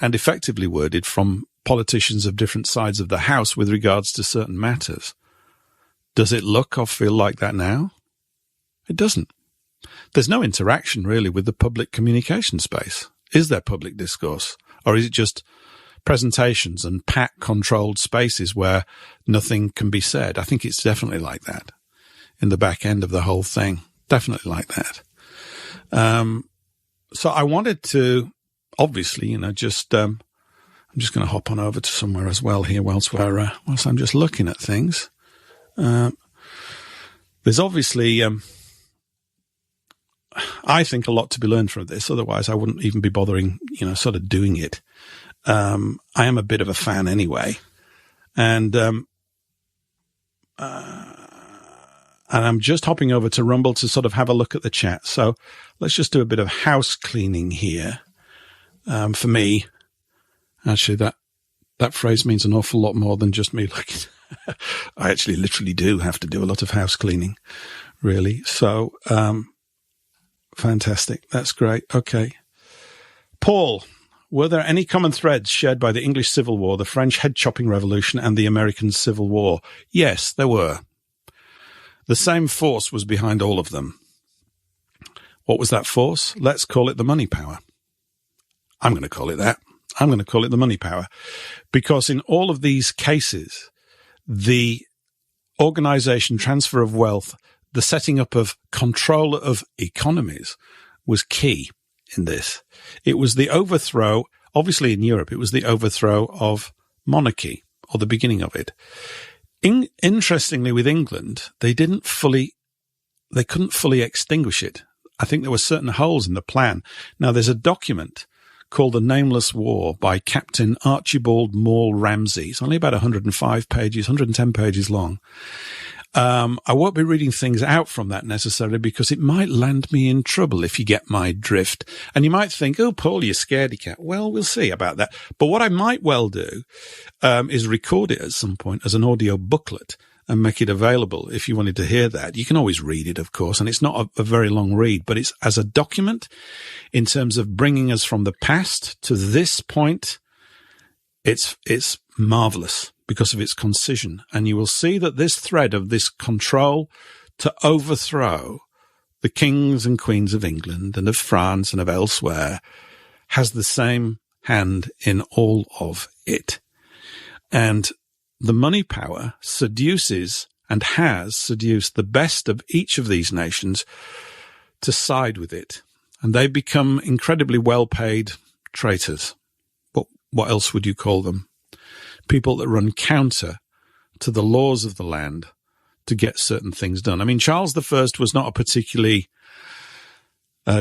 A: and effectively worded from politicians of different sides of the House with regards to certain matters. Does it look or feel like that now? It doesn't. There's no interaction really with the public communication space. Is there public discourse? Or is it just presentations and pack-controlled spaces where nothing can be said? I think it's definitely like that in the back end of the whole thing. Definitely like that. So I wanted to, obviously, I'm just going to hop on over to somewhere as well here whilst I'm just looking at things. There's obviously, I think, a lot to be learned from this. Otherwise, I wouldn't even be bothering, sort of doing it. I am a bit of a fan anyway. And I'm just hopping over to Rumble to sort of have a look at the chat. So let's just do a bit of house cleaning here. For me, actually, that phrase means an awful lot more than just me looking. I actually literally do have to do a lot of house cleaning, really. So, fantastic. That's great. Okay. Paul, were there any common threads shared by the English Civil War, the French head-chopping revolution, and the American Civil War? Yes, there were. The same force was behind all of them. What was that force? Let's call it the money power. I'm going to call it that. I'm going to call it the money power. Because in all of these cases, the organization, transfer of wealth, the setting up of control of economies was key in this. It was the overthrow, obviously in Europe, it was the overthrow of monarchy, or the beginning of it. Interestingly, with England, they couldn't fully extinguish it. I think there were certain holes in the plan. Now, there's a document called The Nameless War by Captain Archibald Maule Ramsay. It's only about 105 pages, 110 pages long. I won't be reading things out from that necessarily because it might land me in trouble if you get my drift. And you might think, oh, Paul, you're scaredy cat. Well, we'll see about that. But what I might well do is record it at some point as an audio booklet and make it available if you wanted to hear that. You can always read it, of course, and it's not a very long read, but it's as a document in terms of bringing us from the past to this point. It's marvelous because of its concision. And you will see that this thread of this control to overthrow the kings and queens of England and of France and of elsewhere has the same hand in all of it. And the money power seduces and has seduced the best of each of these nations to side with it. And they become incredibly well-paid traitors. But what else would you call them? People that run counter to the laws of the land to get certain things done. I mean, Charles I was not a particularly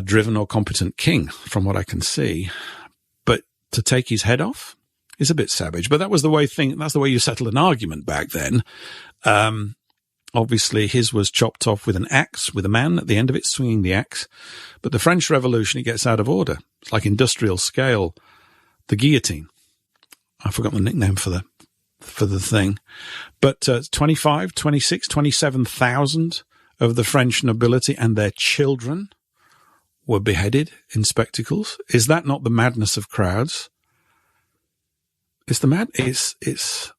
A: driven or competent king, from what I can see. But to take his head off is a bit savage. But that was that's the way you settled an argument back then. Obviously, his was chopped off with an axe, with a man at the end of it swinging the axe. But the French Revolution, it gets out of order. It's like industrial scale, the guillotine. I forgot the nickname for the thing. But 25, 26, 27,000 of the French nobility and their children were beheaded in spectacles. Is that not the madness of crowds? It's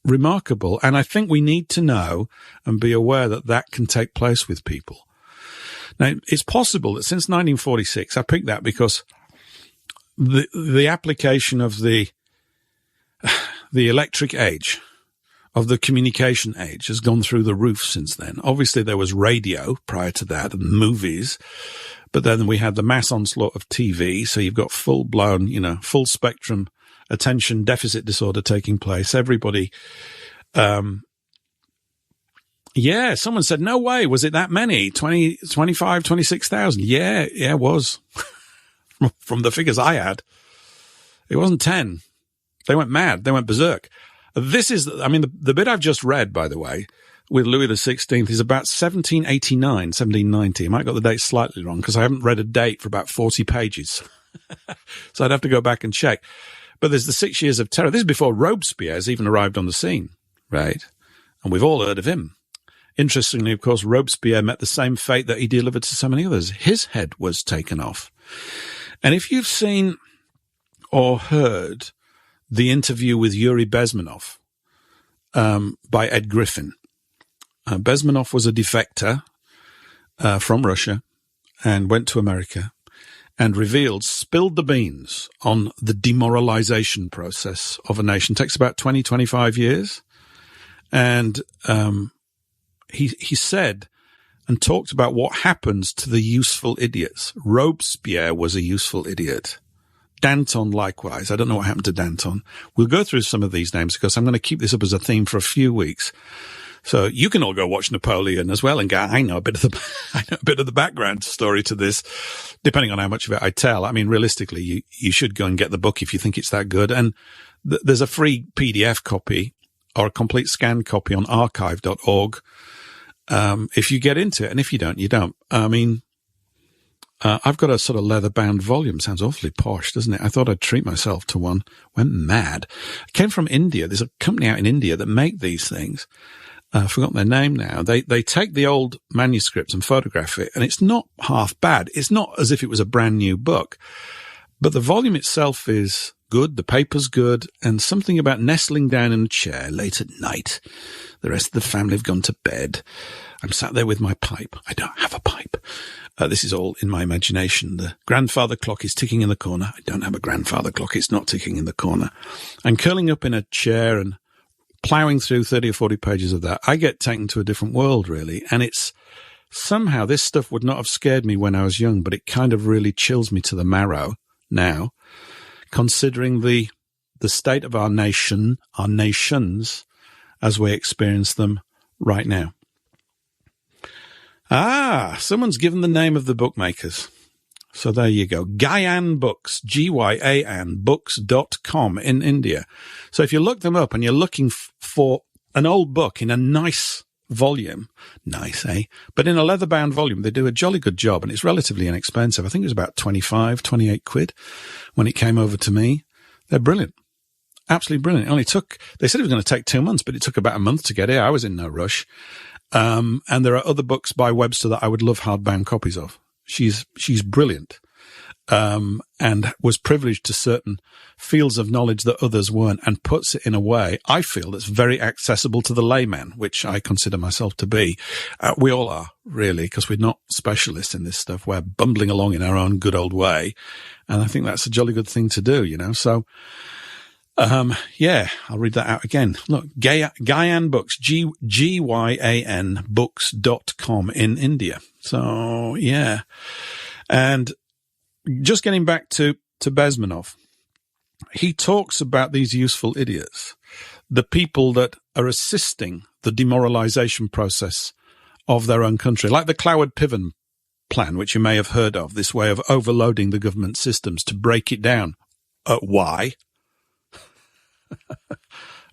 A: remarkable. And I think we need to know and be aware that can take place with people. Now, it's possible that since 1946, I picked that because the application of the electric age, of the communication age, has gone through the roof since then. Obviously, there was radio prior to that and movies, but then we had the mass onslaught of TV. So you've got full-blown, full spectrum attention deficit disorder taking place. Everybody, someone said, no way. Was it that many? 20, 25, 26,000. Yeah, it was. From the figures I had, it wasn't 10. They went mad. They went berserk. The bit I've just read, by the way, with Louis XVI is about 1789, 1790. I might have got the date slightly wrong because I haven't read a date for about 40 pages. So I'd have to go back and check. But there's the 6 Years of Terror. This is before Robespierre's even arrived on the scene, right? And we've all heard of him. Interestingly, of course, Robespierre met the same fate that he delivered to so many others. His head was taken off. And if you've seen or heard The Interview with Yuri Bezmenov by Ed Griffin. Bezmenov was a defector from Russia and went to America and spilled the beans on the demoralization process of a nation. It takes about 20, 25 years. And he said and talked about what happens to the useful idiots. Robespierre was a useful idiot. Danton likewise. I don't know what happened to Danton. We'll go through some of these names because I'm going to keep this up as a theme for a few weeks. So you can all go watch Napoleon as well and go, I know a bit of the background story to this, depending on how much of it I tell. I mean, realistically, you should go and get the book if you think it's that good. And there's a free PDF copy or a complete scanned copy on archive.org. If you get into it, and if you don't, you don't. I mean, I've got a sort of leather-bound volume. Sounds awfully posh, doesn't it? I thought I'd treat myself to one. Went mad. It came from India. There's a company out in India that make these things. I've forgotten their name now. They take the old manuscripts and photograph it, and it's not half bad. It's not as if it was a brand new book, but the volume itself is good. The paper's good, and something about nestling down in a chair late at night. The rest of the family have gone to bed. I'm sat there with my pipe. I don't have a pipe. This is all in my imagination. The grandfather clock is ticking in the corner. I don't have a grandfather clock. It's not ticking in the corner. I'm curling up in a chair and plowing through 30 or 40 pages of that. I get taken to a different world, really. And it's somehow this stuff would not have scared me when I was young, but it kind of really chills me to the marrow now, considering the state of our nation, our nations, as we experience them right now. Someone's given the name of the bookmakers. So there you go. Gyan Books, Gyan Books.com in India. So if you look them up and you're looking for an old book in a nice volume, nice, eh? But in a leather-bound volume, they do a jolly good job, and it's relatively inexpensive. I think it was about 25, 28 quid when it came over to me. They're brilliant. Absolutely brilliant. They said it was going to take 2 months, but it took about a month to get here. I was in no rush. And there are other books by Webster that I would love hardbound copies of. She's brilliant, and was privileged to certain fields of knowledge that others weren't, and puts it in a way, I feel, that's very accessible to the layman, which I consider myself to be. We all are, really, because we're not specialists in this stuff. We're bumbling along in our own good old way, and I think that's a jolly good thing to do, you know. So, I'll read that out again. Look, Gyan Books, Gyan Books.com in India. So, yeah. And just getting back to Bezmenov, he talks about these useful idiots, the people that are assisting the demoralization process of their own country, like the Cloward-Piven plan, which you may have heard of, this way of overloading the government systems to break it down. Why?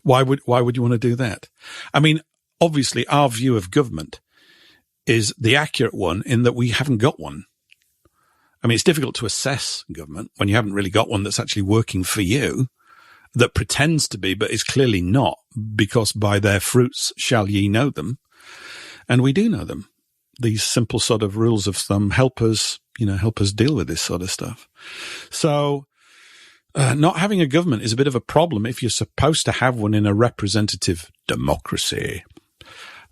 A: Why would you want to do that? I mean, obviously our view of government is the accurate one in that we haven't got one. I mean, it's difficult to assess government when you haven't really got one that's actually working for you, that pretends to be, but is clearly not, because by their fruits shall ye know them. And we do know them. These simple sort of rules of thumb help us deal with this sort of stuff. So, not having a government is a bit of a problem if you're supposed to have one in a representative democracy.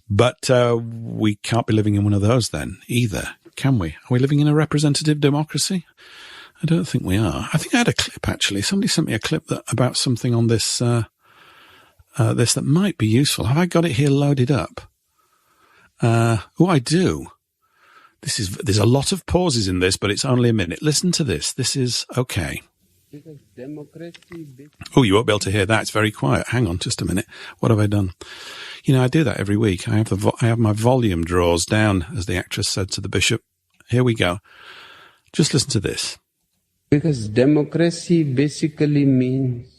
A: But we can't be living in one of those then either, can we? Are we living in a representative democracy? I don't think we are. I think I had a clip, actually. Somebody sent me a clip about something on this this that might be useful. Have I got it here loaded up? I do. There's a lot of pauses in this, but it's only a minute. Listen to this. This is okay. Oh, you won't be able to hear that. It's very quiet. Hang on just a minute. What have I done? You know, I do that every week. I have my volume drawers down, as the actress said to the bishop. Here we go. Just listen to this.
B: Because democracy basically means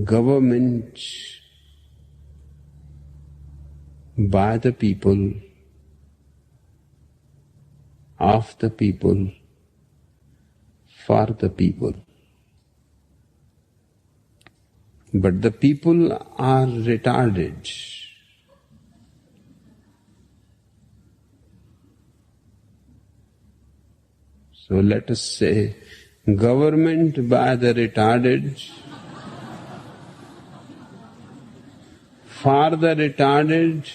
B: government by the people, of the people, for the people. But the people are retarded. So let us say, government by the retarded, for the retarded,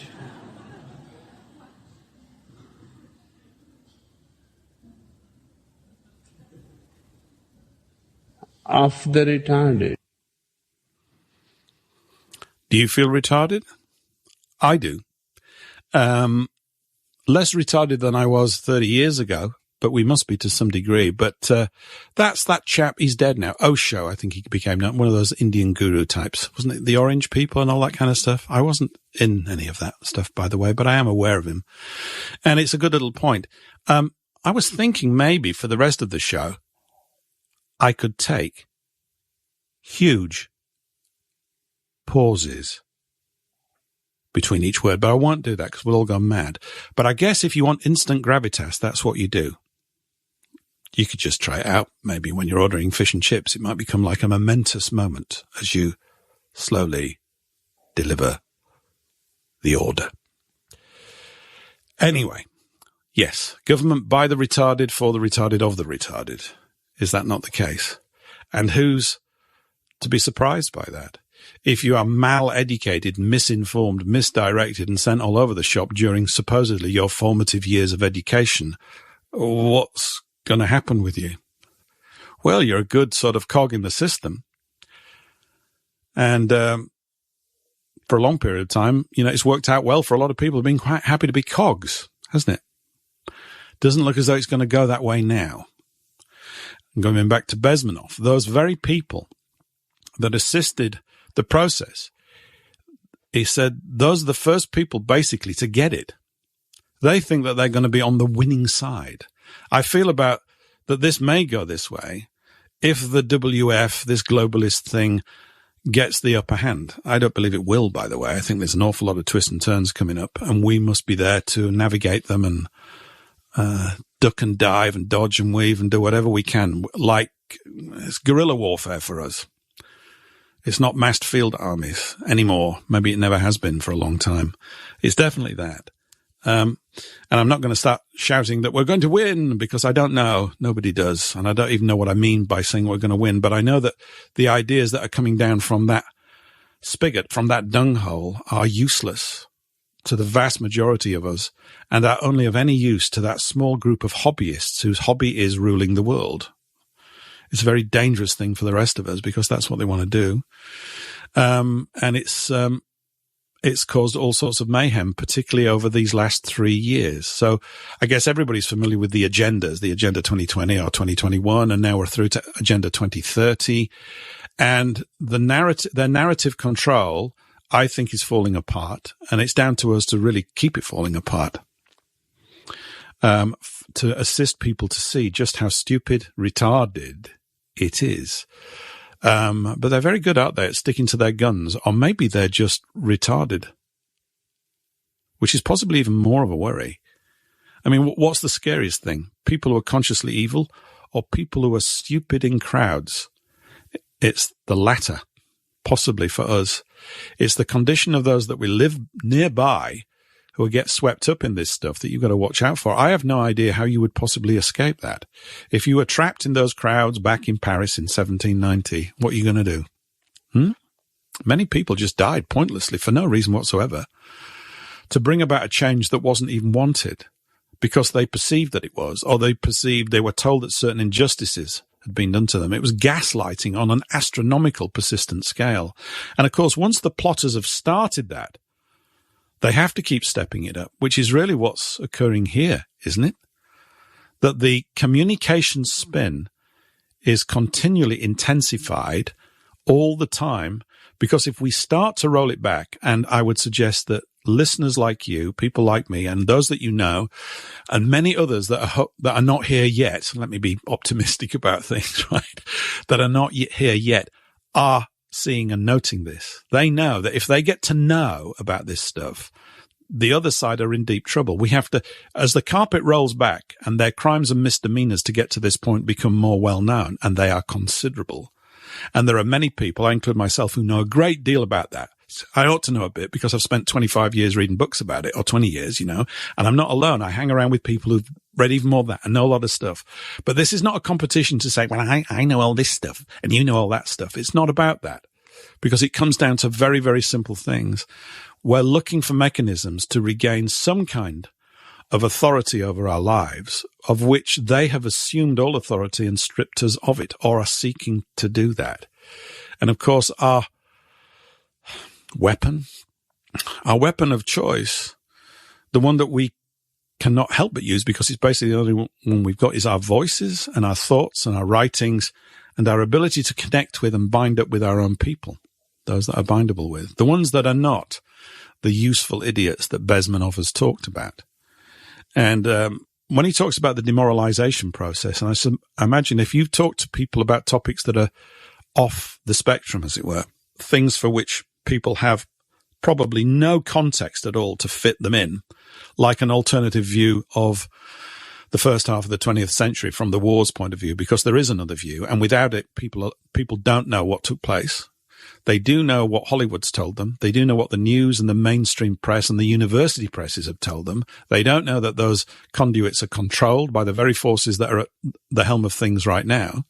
B: of the retarded.
A: Do you feel retarded? I do. Less retarded than I was 30 years ago, but we must be to some degree. But that's that chap. He's dead now. Osho, I think he became one of those Indian guru types. Wasn't it the orange people and all that kind of stuff? I wasn't in any of that stuff, by the way, but I am aware of him. And it's a good little point. I was thinking maybe for the rest of the show, I could take huge pauses between each word, but I won't do that because we'll all go mad. But I guess if you want instant gravitas, that's what you do. You could just try it out. Maybe when you're ordering fish and chips, it might become like a momentous moment as you slowly deliver the order. Anyway, yes, government by the retarded, for the retarded, of the retarded. Is that not the case? And who's to be surprised by that? If you are mal-educated, misinformed, misdirected, and sent all over the shop during supposedly your formative years of education, what's going to happen with you? Well, you're a good sort of cog in the system. And for a long period of time, it's worked out well for a lot of people who've been quite happy to be cogs, hasn't it? Doesn't look as though it's going to go that way now. And going back to Bezmenov, those very people that assisted the process, he said, those are the first people basically to get it. They think that they're going to be on the winning side. I feel about that this may go this way if the WF, this globalist thing, gets the upper hand. I don't believe it will, by the way. I think there's an awful lot of twists and turns coming up, and we must be there to navigate them and duck and dive and dodge and weave and do whatever we can. Like, it's guerrilla warfare for us. It's not massed field armies anymore. Maybe it never has been for a long time. It's definitely that. And I'm not going to start shouting that we're going to win because I don't know. Nobody does. And I don't even know what I mean by saying we're going to win. But I know that the ideas that are coming down from that spigot, from that dung hole, are useless to the vast majority of us and are only of any use to that small group of hobbyists whose hobby is ruling the world. It's a very dangerous thing for the rest of us because that's what they want to do. And it's caused all sorts of mayhem, particularly over these last 3 years. So I guess everybody's familiar with the agendas, the Agenda 2020 or 2021, and now we're through to Agenda 2030. And their narrative control, I think, is falling apart. And it's down to us to really keep it falling apart. To assist people to see just how stupid, retarded it is. But they're very good out there at sticking to their guns, or maybe they're just retarded, which is possibly even more of a worry. I mean, what's the scariest thing? People who are consciously evil or people who are stupid in crowds? It's the latter, possibly for us. It's the condition of those that we live nearby who get swept up in this stuff that you've got to watch out for. I have no idea how you would possibly escape that. If you were trapped in those crowds back in Paris in 1790, what are you going to do? Many people just died pointlessly for no reason whatsoever to bring about a change that wasn't even wanted because they perceived that it was, or they were told that certain injustices had been done to them. It was gaslighting on an astronomical persistent scale. And of course, once the plotters have started that, they have to keep stepping it up, which is really what's occurring here, isn't it? That the communication spin is continually intensified all the time, because if we start to roll it back, and I would suggest that listeners like you, people like me, and those that you know, and many others that are not here yet, let me be optimistic about things, right, that are not here yet, are seeing and noting this. They know that if they get to know about this stuff, the other side are in deep trouble. We have to, as the carpet rolls back and their crimes and misdemeanors to get to this point become more well known, and they are considerable. And there are many people, I include myself, who know a great deal about that. I ought to know a bit because I've spent 25 years reading books about it, or 20 years, and I'm not alone. I hang around with people who've read even more than that. I know a lot of stuff. But this is not a competition to say, well, I know all this stuff and you know all that stuff. It's not about that, because it comes down to very, very simple things. We're looking for mechanisms to regain some kind of authority over our lives, of which they have assumed all authority and stripped us of it, or are seeking to do that. And of course, our weapon of choice, the one that we cannot help but use because it's basically the only one we've got, is our voices and our thoughts and our writings and our ability to connect with and bind up with our own people, those that are bindable with, the ones that are not the useful idiots that Bezmenov has talked about. And when he talks about the demoralization process, and I imagine if you've talked to people about topics that are off the spectrum, as it were, things for which people have probably no context at all to fit them in, like an alternative view of the first half of the 20th century from the war's point of view, because there is another view, and without it, people don't know what took place. They do know what Hollywood's told them. They do know what the news and the mainstream press and the university presses have told them. They don't know that those conduits are controlled by the very forces that are at the helm of things right now.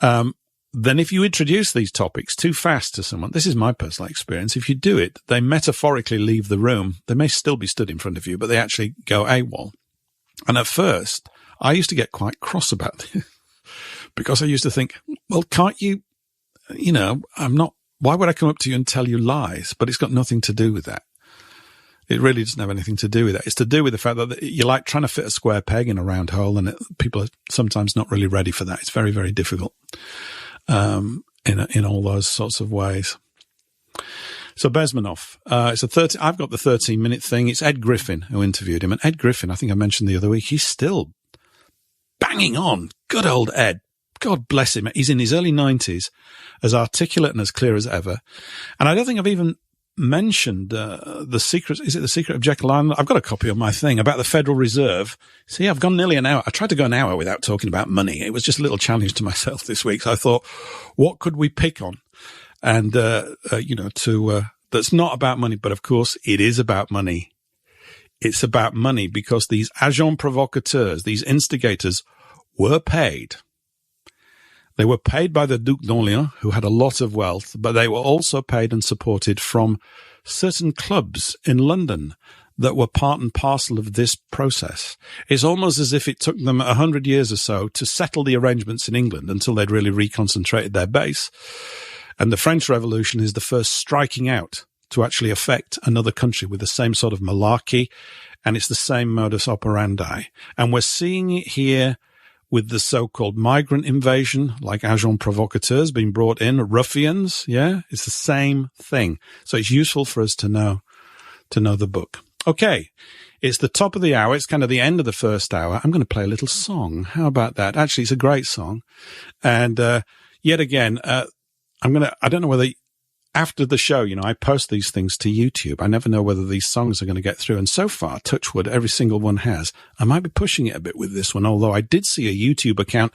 A: Then if you introduce these topics too fast to someone, this is my personal experience, if you do it, they metaphorically leave the room. They may still be stood in front of you, but they actually go AWOL. And at first, I used to get quite cross about this because I used to think, well, can't you, why would I come up to you and tell you lies? But it's got nothing to do with that. It really doesn't have anything to do with that. It's to do with the fact that you're like trying to fit a square peg in a round hole, and people are sometimes not really ready for that. It's very, very difficult in all those sorts of ways. So Bezmenov, I've got the 13-minute thing. It's Ed Griffin who interviewed him. And Ed Griffin, I think I mentioned the other week, he's still banging on. Good old Ed. God bless him. He's in his early 90s, as articulate and as clear as ever. And I don't think I've even mentioned the secret. Is it The Secret of Jekyll Island? I've got a copy of my thing about the Federal Reserve. See, I've gone nearly an hour. I tried to go an hour without talking about money. It was just a little challenge to myself this week. So I thought, what could we pick on? And, that's not about money. But of course, it is about money. It's about money because these agents provocateurs, these instigators, were paid. They were paid by the Duc d'Orléans, who had a lot of wealth, but they were also paid and supported from certain clubs in London that were part and parcel of this process. It's almost as if it took them 100 years or so to settle the arrangements in England until they'd really reconcentrated their base. And the French Revolution is the first striking out to actually affect another country with the same sort of malarkey, and it's the same modus operandi. And we're seeing it here with the so-called migrant invasion, like agents provocateurs being brought in, ruffians, yeah? It's the same thing. So it's useful for us to know the book. Okay, it's the top of the hour. It's kind of the end of the first hour. I'm going to play a little song. How about that? Actually, it's a great song. And yet again, I don't know whether after the show, I post these things to YouTube. I never know whether these songs are going to get through. And so far, touch wood, every single one has. I might be pushing it a bit with this one, although I did see a YouTube account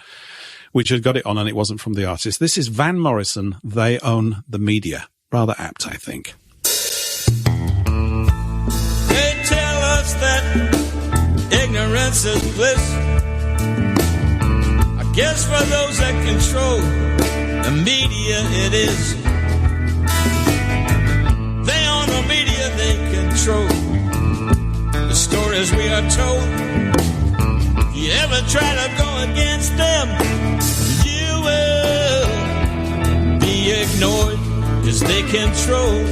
A: which had got it on and it wasn't from the artist. This is Van Morrison, They Own the Media. Rather apt, I think.
C: They tell us that ignorance is bliss. I guess for those that control the media it is. They own the media, they control the stories we are told. If you ever try to go against them, you will be ignored, 'cause they control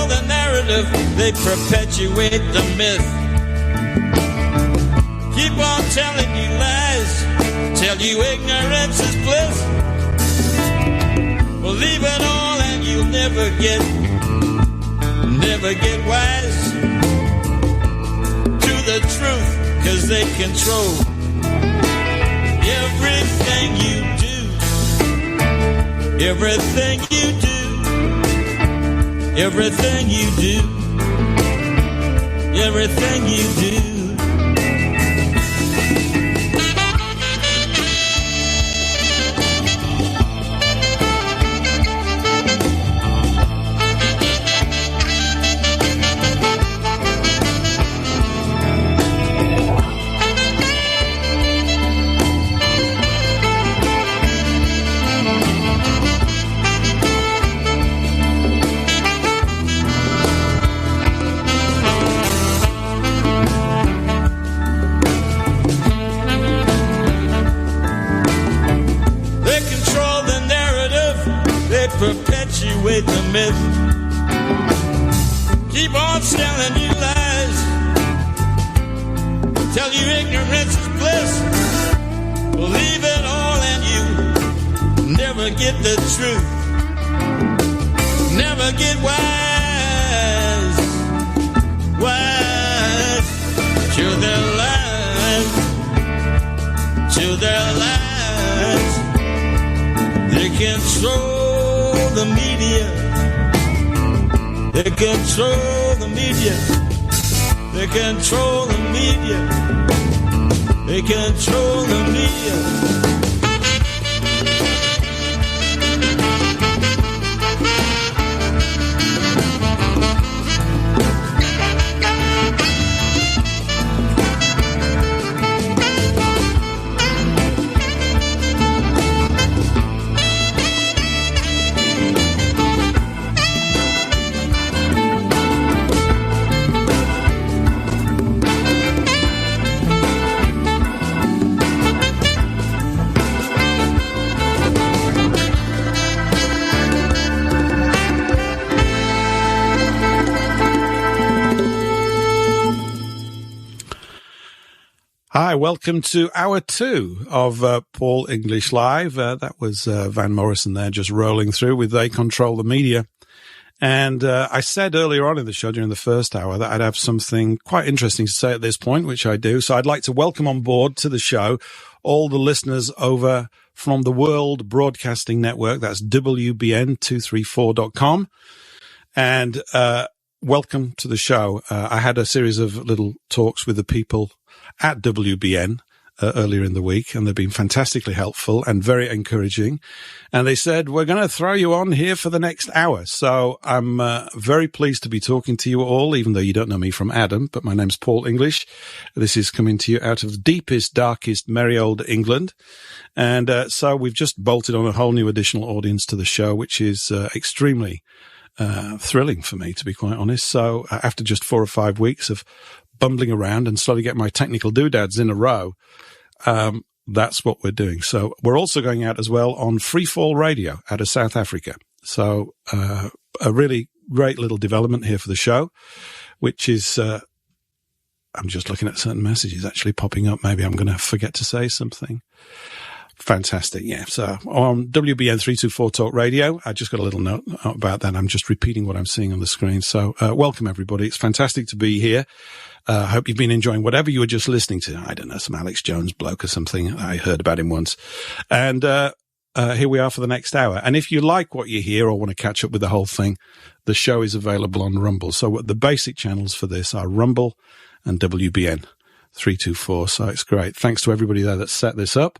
C: the narrative, they perpetuate the myth. Keep on telling you lies, tell you ignorance is bliss. Believe it all and you'll never get wise to the truth, 'cause they control everything you do, everything you do, everything you do, everything you do. it perpetuate the myth. Keep on selling you lies. Tell you ignorance is bliss. Believe it all and you never get the truth. Never get wise. Wise to their lies. To their lies. They control the media. They control the media. They control the media. They control the media.
A: Hi, welcome to hour 2 of Paul English Live. That was Van Morrison there just rolling through with They Control the Media. And I said earlier on in the show during the first hour that I'd have something quite interesting to say at this point, which I do. So I'd like to welcome on board to the show all the listeners over from the World Broadcasting Network. That's WBN234.com. And welcome to the show. I had a series of little talks with the people at WBN earlier in the week, and they've been fantastically helpful and very encouraging. And they said, we're going to throw you on here for the next hour. So I'm very pleased to be talking to you all, even though you don't know me from Adam, but my name's Paul English. This is coming to you out of the deepest, darkest, merry old England. And so we've just bolted on a whole new additional audience to the show, which is extremely thrilling for me, to be quite honest. So after just 4 or 5 weeks of bumbling around and slowly get my technical doodads in a row, that's what we're doing. So we're also going out as well on Free Fall Radio out of South Africa. So a really great little development here for the show, which is I'm just looking at certain messages actually popping up. Maybe I'm going to forget to say something. Fantastic. Yeah. So on WBN 324 Talk Radio, I just got a little note about that. I'm just repeating what I'm seeing on the screen. So welcome, everybody. It's fantastic to be here. I hope you've been enjoying whatever you were just listening to. I don't know, some Alex Jones bloke or something. I heard about him once. And here we are for the next hour. And if you like what you hear or want to catch up with the whole thing, the show is available on Rumble. So the basic channels for this are Rumble and WBN 324. So it's great. Thanks to everybody there that set this up.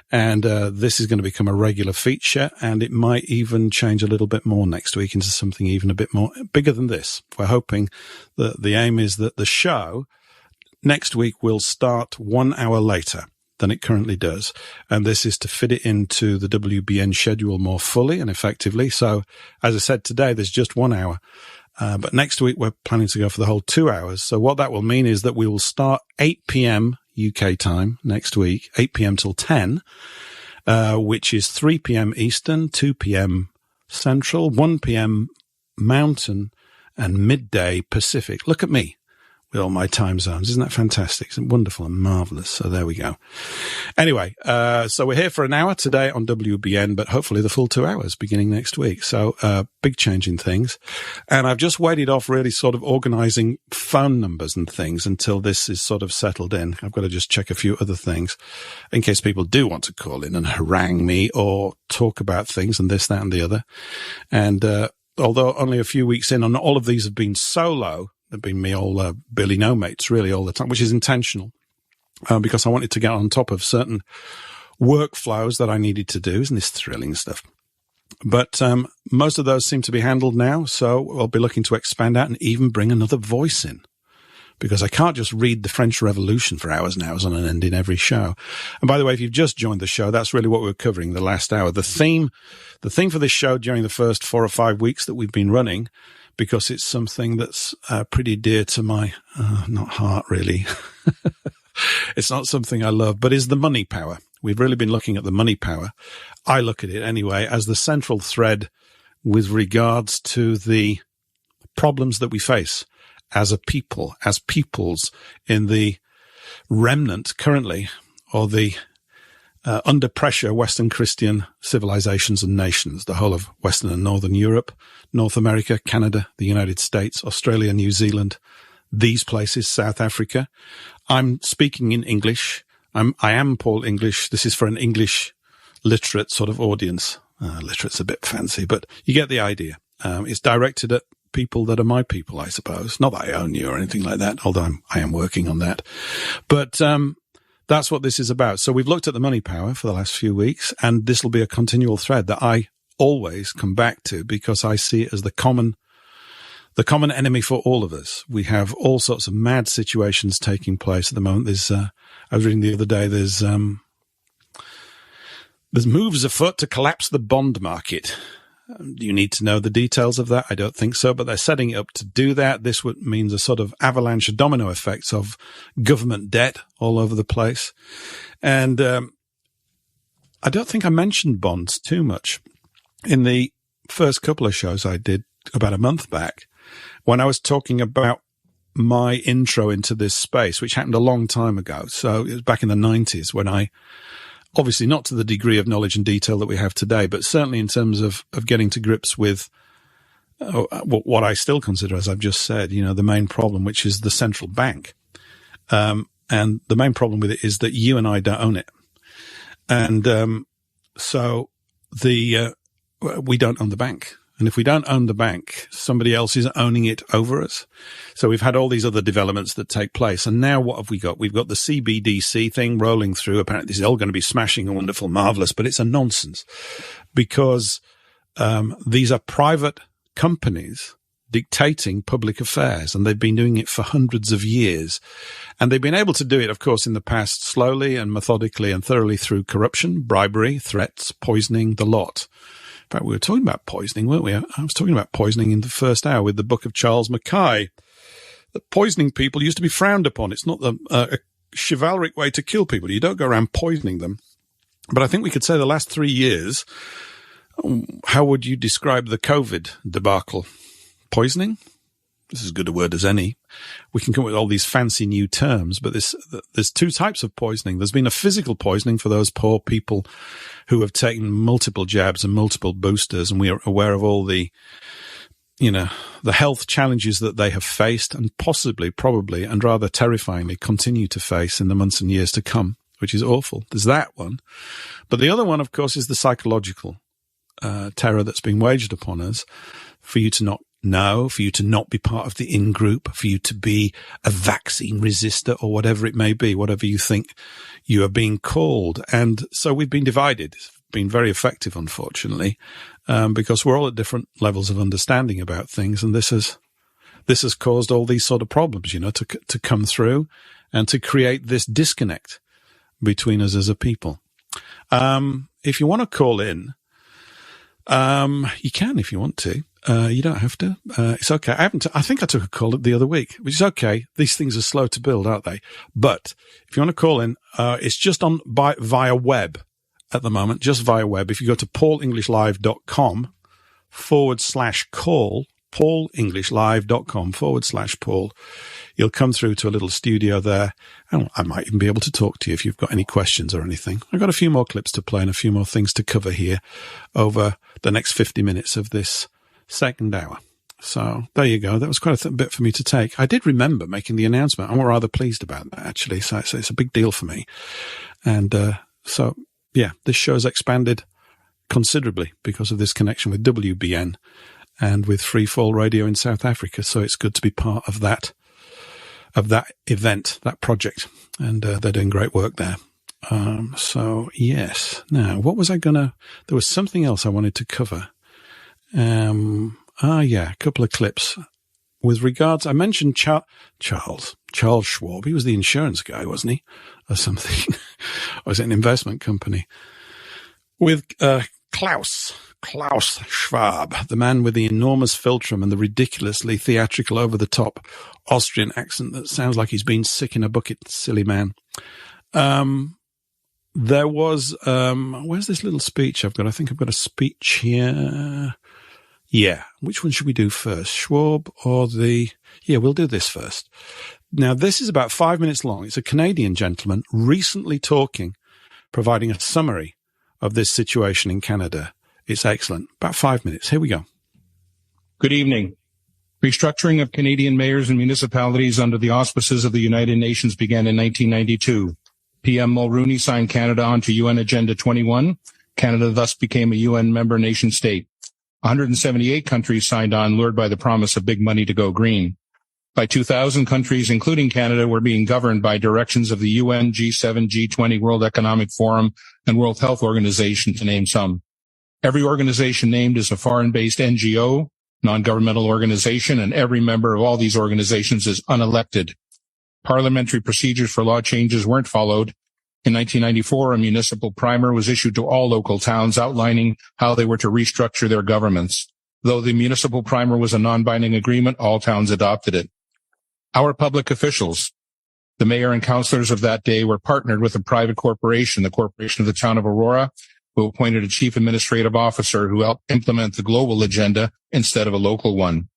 A: And this is going to become a regular feature, and it might even change a little bit more next week into something even a bit more bigger than this. We're hoping that the aim is that the show next week will start 1 hour later than it currently does. And this is to fit it into the WBN schedule more fully and effectively. So, as I said today, there's just 1 hour. But next week, we're planning to go for the whole 2 hours. So what that will mean is that we will start 8 p.m. UK time next week, 8 p.m. till 10, which is 3 p.m. Eastern, 2 p.m. Central, 1 p.m. Mountain, and midday Pacific. Look at me with all my time zones. Isn't that fantastic? It's wonderful and marvelous. So there we go. Anyway, so we're here for an hour today on WBN, but hopefully the full 2 hours beginning next week. So big change in things. And I've just waited off really sort of organizing phone numbers and things until this is sort of settled in. I've got to just check a few other things in case people do want to call in and harangue me or talk about things and this, that, and the other. And although only a few weeks in, and all of these have been solo, they've been me all Billy No Mates really all the time, which is intentional because I wanted to get on top of certain workflows that I needed to do. Isn't this thrilling stuff? But most of those seem to be handled now, so I'll be looking to expand out and even bring another voice in, because I can't just read the French Revolution for hours and hours on end in every show. And by the way, if you've just joined the show, that's really what we're covering the last hour. The theme for this show during the first 4 or 5 weeks that we've been running, because it's something that's pretty dear to my, not heart really. It's not something I love, but is the money power. We've really been looking at the money power. I look at it anyway as the central thread with regards to the problems that we face as a people, as peoples in the remnant currently, or the under pressure Western Christian civilizations and nations, the whole of Western and Northern Europe, North America, Canada, the United States, Australia, New Zealand, these places, South Africa. I'm speaking in English. I am Paul English. This is for an English literate sort of audience. Literate's a bit fancy, but you get the idea. It's directed at people that are my people, I suppose. Not that I own you or anything like that, although I am working on that. But that's what this is about. So we've looked at the money power for the last few weeks, and this will be a continual thread that I always come back to, because I see it as the common enemy for all of us. We have all sorts of mad situations taking place at the moment. There's, I was reading the other day, there's moves afoot to collapse the bond market. Do you need to know the details of that? I don't think so, but they're setting it up to do that. This means a sort of avalanche domino effects of government debt all over the place. And I don't think I mentioned bonds too much in the first couple of shows I did about a month back, when I was talking about my intro into this space, which happened a long time ago. So it was back in the 90s when I, obviously not to the degree of knowledge and detail that we have today, but certainly in terms of getting to grips with what I still consider, as I've just said, the main problem, which is the central bank. And the main problem with it is that you and I don't own it. And so we don't own the bank. And if we don't own the bank, somebody else is owning it over us. So we've had all these other developments that take place. And now what have we got? We've got the CBDC thing rolling through. Apparently this is all going to be smashing and wonderful, marvelous, but it's a nonsense, because these are private companies dictating public affairs, and they've been doing it for hundreds of years. And they've been able to do it, of course, in the past slowly and methodically and thoroughly through corruption, bribery, threats, poisoning, the lot. In fact, we were talking about poisoning, weren't we? I was talking about poisoning in the first hour with the book of Charles Mackay. That poisoning people used to be frowned upon. It's not a chivalric way to kill people. You don't go around poisoning them. But I think we could say the last 3 years, how would you describe the COVID debacle? Poisoning? This is as good a word as any. We can come up with all these fancy new terms, but there's two types of poisoning. There's been a physical poisoning for those poor people who have taken multiple jabs and multiple boosters, and we are aware of all the health challenges that they have faced and possibly, probably, and rather terrifyingly continue to face in the months and years to come, which is awful. There's that one. But the other one, of course, is the psychological terror that's been waged upon us for you to not know, for you to not be part of the in-group, for you to be a vaccine resistor or whatever it may be, whatever you think you are being called. And so we've been divided. It's been very effective, unfortunately, because we're all at different levels of understanding about things. And this has caused all these sort of problems, to come through and to create this disconnect between us as a people. If you want to call in, you can if you want to. You don't have to. It's okay. I think I took a call the other week, which is okay. These things are slow to build, aren't they? But if you want to call in, it's just via web at the moment, just via web. If you go to paulenglishlive.com/call, paulenglishlive.com/Paul, you'll come through to a little studio there. And I might even be able to talk to you if you've got any questions or anything. I've got a few more clips to play and a few more things to cover here over the next 50 minutes of this second hour. So there you go. That was quite a bit for me to take. I did remember making the announcement. I'm rather pleased about that, actually. So it's a big deal for me. And so, yeah, this show has expanded considerably because of this connection with WBN and with Free Fall Radio in South Africa. So it's good to be part of that event, that project. And they're doing great work there. So, yes. Now, what was there was something else I wanted to cover. A couple of clips with regards. I mentioned Charles Schwab. He was the insurance guy, wasn't he? Or something. Or was it an investment company? With, Klaus Schwab, the man with the enormous philtrum and the ridiculously theatrical over the top Austrian accent that sounds like he's been sick in a bucket, silly man. There was, where's this little speech I've got? I think I've got a speech here. Yeah. Which one should we do first? Schwab or yeah, we'll do this first. Now, this is about 5 minutes long. It's a Canadian gentleman recently talking, providing a summary of this situation in Canada. It's excellent. About 5 minutes. Here we go.
D: Good evening. Restructuring of Canadian mayors and municipalities under the auspices of the United Nations began in 1992. PM Mulrooney signed Canada onto UN Agenda 21. Canada thus became a UN member nation state. 178 countries signed on, lured by the promise of big money to go green. By 2000, countries, including Canada, were being governed by directions of the UN, G7, G20, World Economic Forum, and World Health Organization, to name some. Every organization named is a foreign-based NGO, non-governmental organization, and every member of all these organizations is unelected. Parliamentary procedures for law changes weren't followed. In 1994, a municipal primer was issued to all local towns outlining how they were to restructure their governments. Though the municipal primer was a non-binding agreement, all towns adopted it. Our public officials, the mayor and councillors of that day, were partnered with a private corporation, the Corporation of the Town of Aurora, who appointed a chief administrative officer who helped implement the global agenda instead of a local one.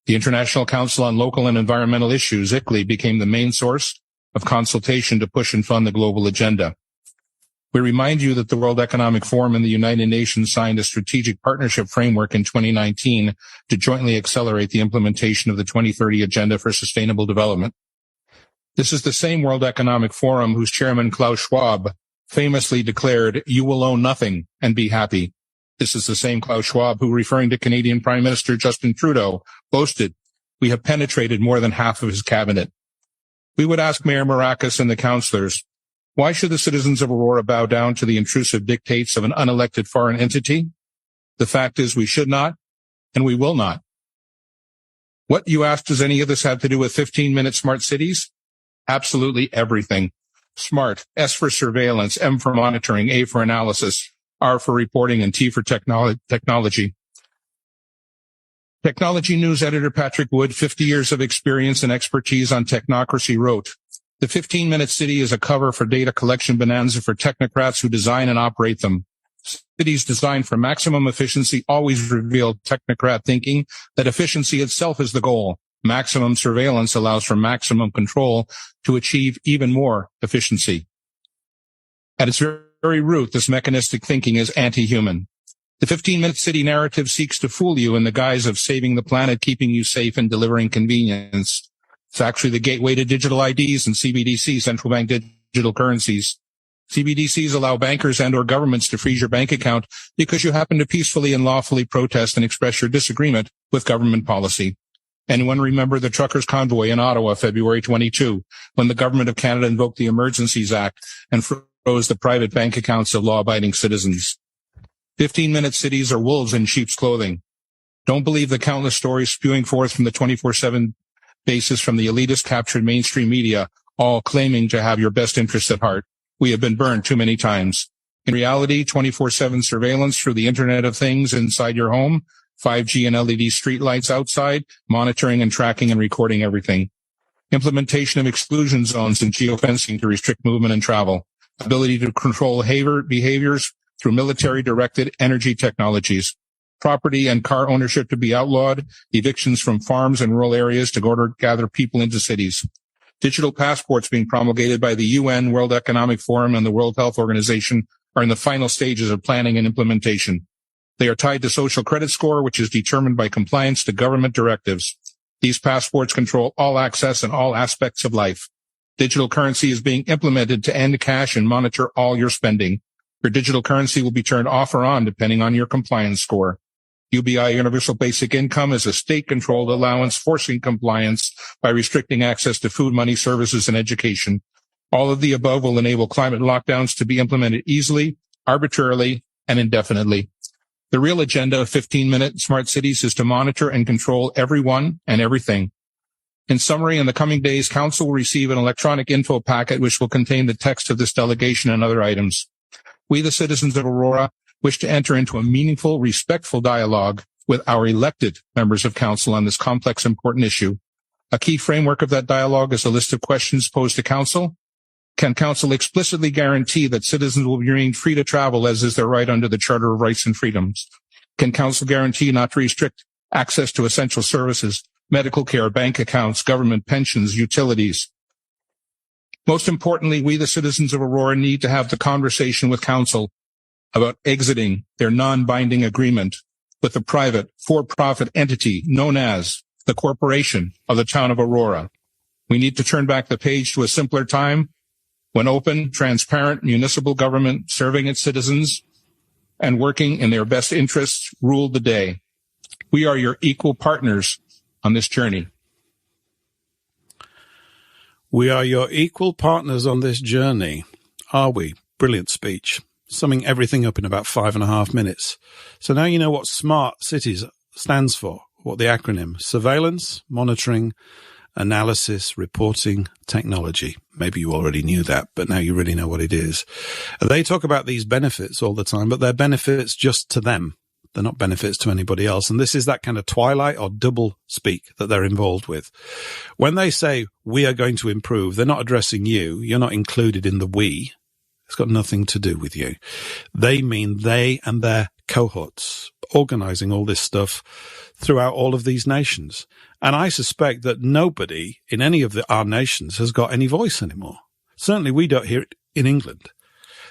D: The International Council on Local and Environmental Issues, ICLEI, became the main source of consultation to push and fund the global agenda. We remind you that the World Economic Forum and the United Nations signed a strategic partnership framework in 2019 to jointly accelerate the implementation of the 2030 Agenda for Sustainable Development. This is the same World Economic Forum whose chairman, Klaus Schwab, famously declared, "You will own nothing and be happy." This is the same Klaus Schwab who, referring to Canadian Prime Minister Justin Trudeau, boasted, "We have penetrated more than half of his cabinet." We would ask Mayor Maracas and the councillors, why should the citizens of Aurora bow down to the intrusive dictates of an unelected foreign entity? The fact is we should not, and we will not. What, you ask, does any of this have to do with 15-minute smart cities? Absolutely everything. SMART, S for surveillance, M for monitoring, A for analysis, R for reporting, and T for technology. Technology News editor Patrick Wood, 50 years of experience and expertise on technocracy, wrote, "The 15-minute city is a cover for data collection bonanza for technocrats who design and operate them. Cities designed for maximum efficiency always reveal technocrat thinking that efficiency itself is the goal. Maximum surveillance allows for maximum control to achieve even more efficiency. At its very root, this mechanistic thinking is anti-human. The 15-minute city narrative seeks to fool you in the guise of saving the planet, keeping you safe, and delivering convenience. It's actually the gateway to digital IDs and CBDC, central bank digital currencies. CBDCs allow bankers and or governments to freeze your bank account because you happen to peacefully and lawfully protest and express your disagreement with government policy. Anyone remember the truckers' convoy in Ottawa, February 22, when the government of Canada invoked the Emergencies Act and froze the private bank accounts of law-abiding citizens? 15-minute cities are wolves in sheep's clothing. Don't believe the countless stories spewing forth from the 24/7 basis from the elitist captured mainstream media, all claiming to have your best interests at heart. We have been burned too many times. In reality, 24/7 surveillance through the Internet of Things inside your home, 5G and LED streetlights outside, monitoring and tracking and recording everything. Implementation of exclusion zones and geofencing to restrict movement and travel. Ability to control behaviors through military-directed energy technologies. Property and car ownership to be outlawed. Evictions from farms and rural areas to gather people into cities. Digital passports being promulgated by the UN, World Economic Forum, and the World Health Organization are in the final stages of planning and implementation. They are tied to social credit score, which is determined by compliance to government directives. These passports control all access and all aspects of life. Digital currency is being implemented to end cash and monitor all your spending. Your digital currency will be turned off or on depending on your compliance score. UBI Universal Basic Income is a state-controlled allowance forcing compliance by restricting access to food, money, services, and education. All of the above will enable climate lockdowns to be implemented easily, arbitrarily, and indefinitely. The real agenda of 15-minute smart cities is to monitor and control everyone and everything. In summary, in the coming days, Council will receive an electronic info packet which will contain the text of this delegation and other items. We, the citizens of Aurora, wish to enter into a meaningful, respectful dialogue with our elected members of Council on this complex, important issue. A key framework of that dialogue is a list of questions posed to Council. Can Council explicitly guarantee that citizens will be remain free to travel as is their right under the Charter of Rights and Freedoms? Can council guarantee not to restrict access to essential services, medical care, bank accounts, government pensions, utilities? Most importantly, we, the citizens of Aurora, need to have the conversation with council about exiting their non-binding agreement with the private for-profit entity known as the Corporation of the Town of Aurora. We need to turn back the page to a simpler time when open, transparent municipal government serving its citizens and working in their best interests ruled the day. We are your equal partners on this journey.
A: We are your equal partners on this journey, are we? Brilliant speech. Summing everything up in about 5.5 minutes. So now you know what SMART cities stands for, what the acronym: surveillance, monitoring, analysis, reporting, technology. Maybe you already knew that, but now you really know what it is. They talk about these benefits all the time, but they're benefits just to them. They're not benefits to anybody else. And this is that kind of twilight or double speak that they're involved with. When they say we are going to improve, they're not addressing you. You're not included in the we. It's got nothing to do with you. They mean they and their cohorts organizing all this stuff throughout all of these nations. And I suspect that nobody in any of our nations has got any voice anymore. Certainly we don't hear it in England.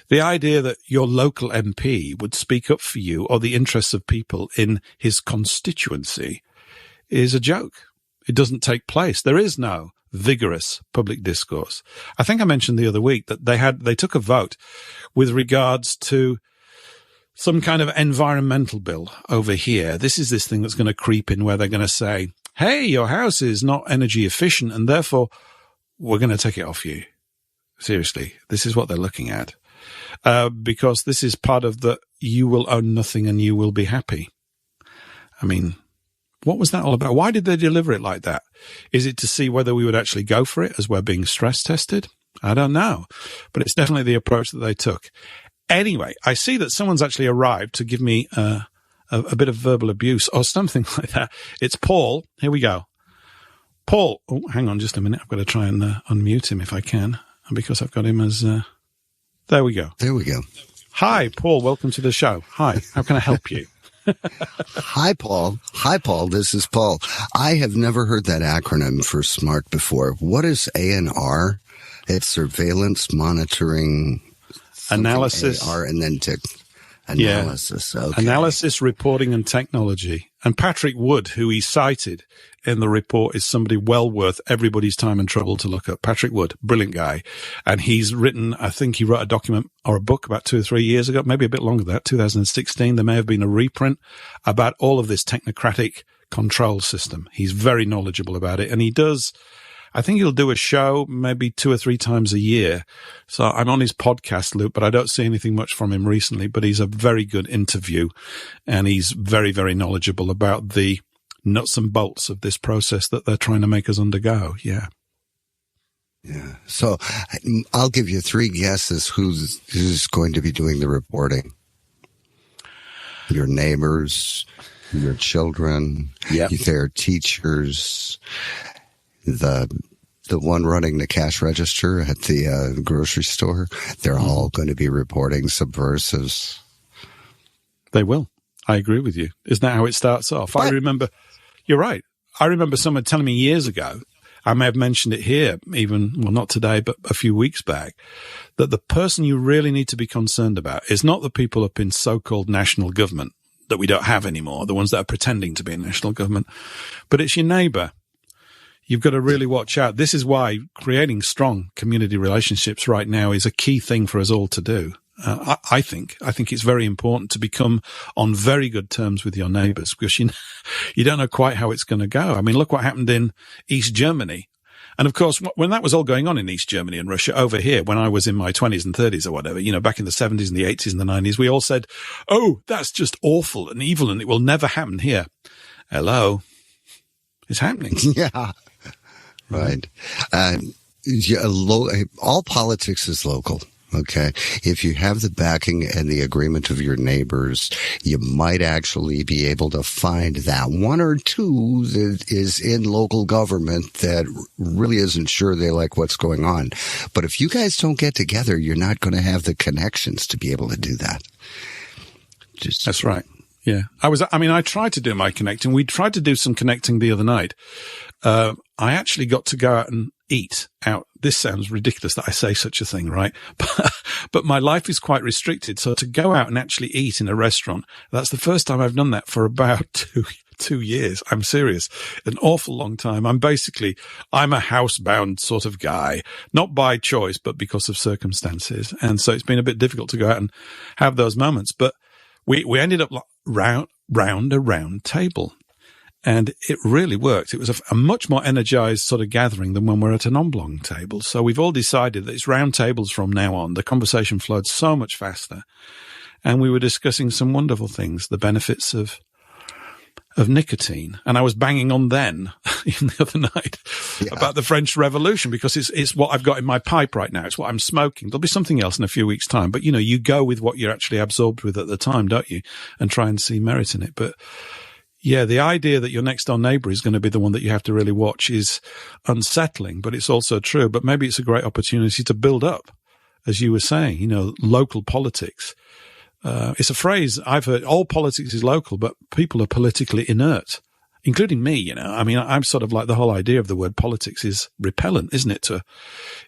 A: The idea that your local MP would speak up for you or the interests of people in his constituency is a joke. It doesn't take place. There is no vigorous public discourse. I think I mentioned the other week that they took a vote with regards to some kind of environmental bill over here. This is this thing that's going to creep in where they're going to say, hey, your house is not energy efficient and therefore we're going to take it off you. Seriously, this is what they're looking at. Because this is part of the you will own nothing and you will be happy. I mean, what was that all about? Why did they deliver it like that? Is it to see whether we would actually go for it as we're being stress tested? I don't know. But it's definitely the approach that they took. Anyway, I see that someone's actually arrived to give me a bit of verbal abuse or something like that. It's Paul. Here we go. Paul. Oh, hang on just a minute. I've got to try and unmute him if I can. Because I've got him as... there we go.
E: There we go.
A: Hi, Paul. Welcome to the show. Hi. How can I help you?
E: Hi, Paul. Hi, Paul. This is Paul. I have never heard that acronym for SMART before. What is ANR? It's surveillance, monitoring,
A: analysis,
E: AR, and then analysis. Yeah. Okay.
A: Analysis, reporting, and technology. And Patrick Wood, who he cited in the report, is somebody well worth everybody's time and trouble to look up. Patrick Wood, brilliant guy. And he's written, I think he wrote a document or a book about 2 or 3 years ago, maybe a bit longer than that, 2016. There may have been a reprint about all of this technocratic control system. He's very knowledgeable about it. And he does, I think he'll do a show maybe 2 or 3 times a year. So I'm on his podcast loop, but I don't see anything much from him recently, but he's a very good interview and he's very, very knowledgeable about the nuts and bolts of this process that they're trying to make us undergo. Yeah.
E: Yeah. So I'll give you 3 guesses who's going to be doing the reporting. Your neighbors, your children, their teachers, the one running the cash register at the grocery store. They're all going to be reporting subversives.
A: They will. I agree with you. Isn't that how it starts off? I remember, you're right. I remember someone telling me years ago, I may have mentioned it here, even, well, not today, but a few weeks back, that the person you really need to be concerned about is not the people up in so-called national government that we don't have anymore, the ones that are pretending to be in national government, but it's your neighbor. You've got to really watch out. This is why creating strong community relationships right now is a key thing for us all to do. I think it's very important to become on very good terms with your neighbors because you don't know quite how it's going to go. I mean, look what happened in East Germany. And of course, when that was all going on in East Germany and Russia over here, when I was in my 20s and 30s or whatever, back in the 70s and the 80s and the 90s, we all said, oh, that's just awful and evil and it will never happen here. Hello. It's happening.
E: Yeah. Right. All politics is local. Okay. If you have the backing and the agreement of your neighbors, you might actually be able to find that 1 or 2 that is in local government that really isn't sure they like what's going on. But if you guys don't get together, you're not going to have the connections to be able to do that.
A: That's right. Yeah. I tried to do my connecting. We tried to do some connecting the other night. I actually got to go out and eat out. This sounds ridiculous that I say such a thing, right? But my life is quite restricted. So to go out and actually eat in a restaurant, that's the first time I've done that for about two years. I'm serious. An awful long time. I'm a housebound sort of guy, not by choice, but because of circumstances. And so it's been a bit difficult to go out and have those moments. But we ended up round a round table. And it really worked. It was a much more energized sort of gathering than when we're at an oblong table. So we've all decided that it's round tables from now on. The conversation flowed so much faster. And we were discussing some wonderful things, the benefits of nicotine. And I was banging on then, even the other night, about the French Revolution, because it's what I've got in my pipe right now. It's what I'm smoking. There'll be something else in a few weeks' time. But, you go with what you're actually absorbed with at the time, don't you? And try and see merit in it. But yeah, the idea that your next door neighbor is going to be the one that you have to really watch is unsettling, but it's also true. But maybe it's a great opportunity to build up, as you were saying, local politics. It's a phrase I've heard, all politics is local, but people are politically inert, including me, I'm sort of like the whole idea of the word politics is repellent, isn't it,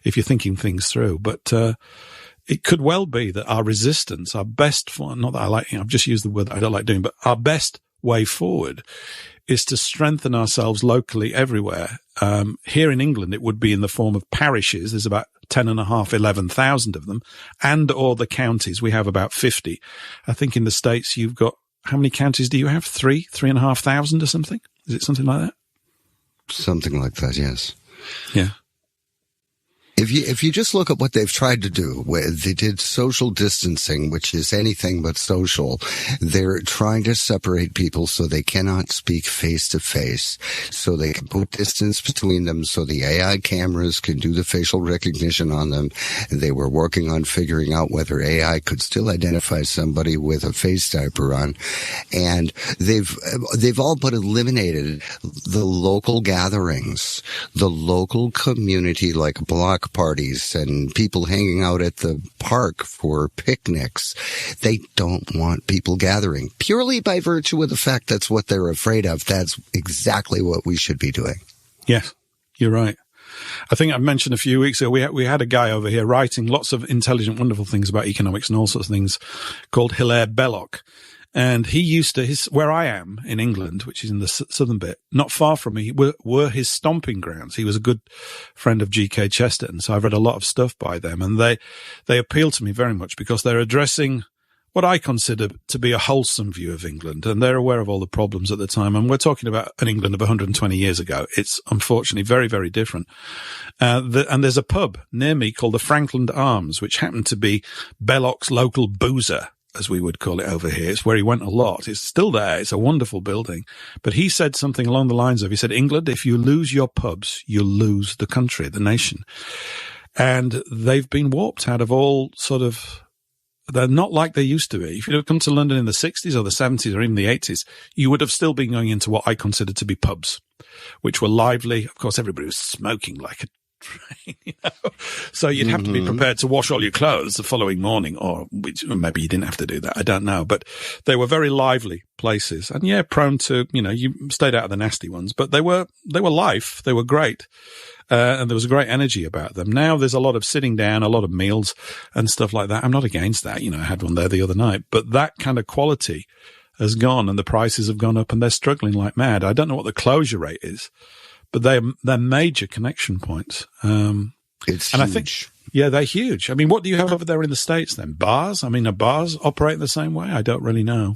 A: if you're thinking things through. But it could well be that our resistance, our best form, not that I like, I've just used the word that I don't like doing, but our best way forward is to strengthen ourselves locally everywhere. Here in England, it would be in the form of parishes. There's about 11,000 of them, and or the counties. We have about 50. I think in the States, you've got, how many counties do you have? 3,500 or something? Is it something like that?
E: Something like that, yes.
A: Yeah.
E: If you just look at what they've tried to do, where they did social distancing, which is anything but social, they're trying to separate people so they cannot speak face to face, so they can put distance between them, so the AI cameras can do the facial recognition on them. They were working on figuring out whether AI could still identify somebody with a face diaper on, and they've all but eliminated the local gatherings, the local community, like block parties and people hanging out at the park for picnics. They don't want people gathering purely by virtue of the fact that's what they're afraid of. That's exactly what we should be doing.
A: Yes, you're right. I think I mentioned a few weeks ago, we had a guy over here writing lots of intelligent, wonderful things about economics and all sorts of things called Hilaire Belloc. And he used to, where I am in England, which is in the southern bit, not far from me, were his stomping grounds. He was a good friend of G.K. Chesterton. So I've read a lot of stuff by them, and they appeal to me very much because they're addressing what I consider to be a wholesome view of England. And they're aware of all the problems at the time. And we're talking about an England of 120 years ago. It's unfortunately very, very different. And there's a pub near me called the Franklin Arms, which happened to be Belloc's local boozer, as we would call it over here. It's where he went a lot. It's still there. It's a wonderful building. But he said something along the lines of, he said, England, if you lose your pubs, you'll lose the country, the nation. And they've been warped out of all sort of, they're not like they used to be. If you'd have come to London in the 60s or the 70s or even the 80s, you would have still been going into what I consider to be pubs, which were lively. Of course, everybody was smoking like a train, so you'd have to be prepared to wash all your clothes the following morning, or maybe you didn't have to do that. I don't know, but they were very lively places, and prone to, you stayed out of the nasty ones, but they were life. They were great. And there was a great energy about them. Now there's a lot of sitting down, a lot of meals and stuff like that. I'm not against that. I had one there the other night, but that kind of quality has gone, and the prices have gone up, and they're struggling like mad. I don't know what the closure rate is, but they're major connection points.
E: It's
A: and
E: huge.
A: I think, they're huge. I mean, what do you have over there in the States then? Bars? I mean, are bars operating the same way? I don't really know.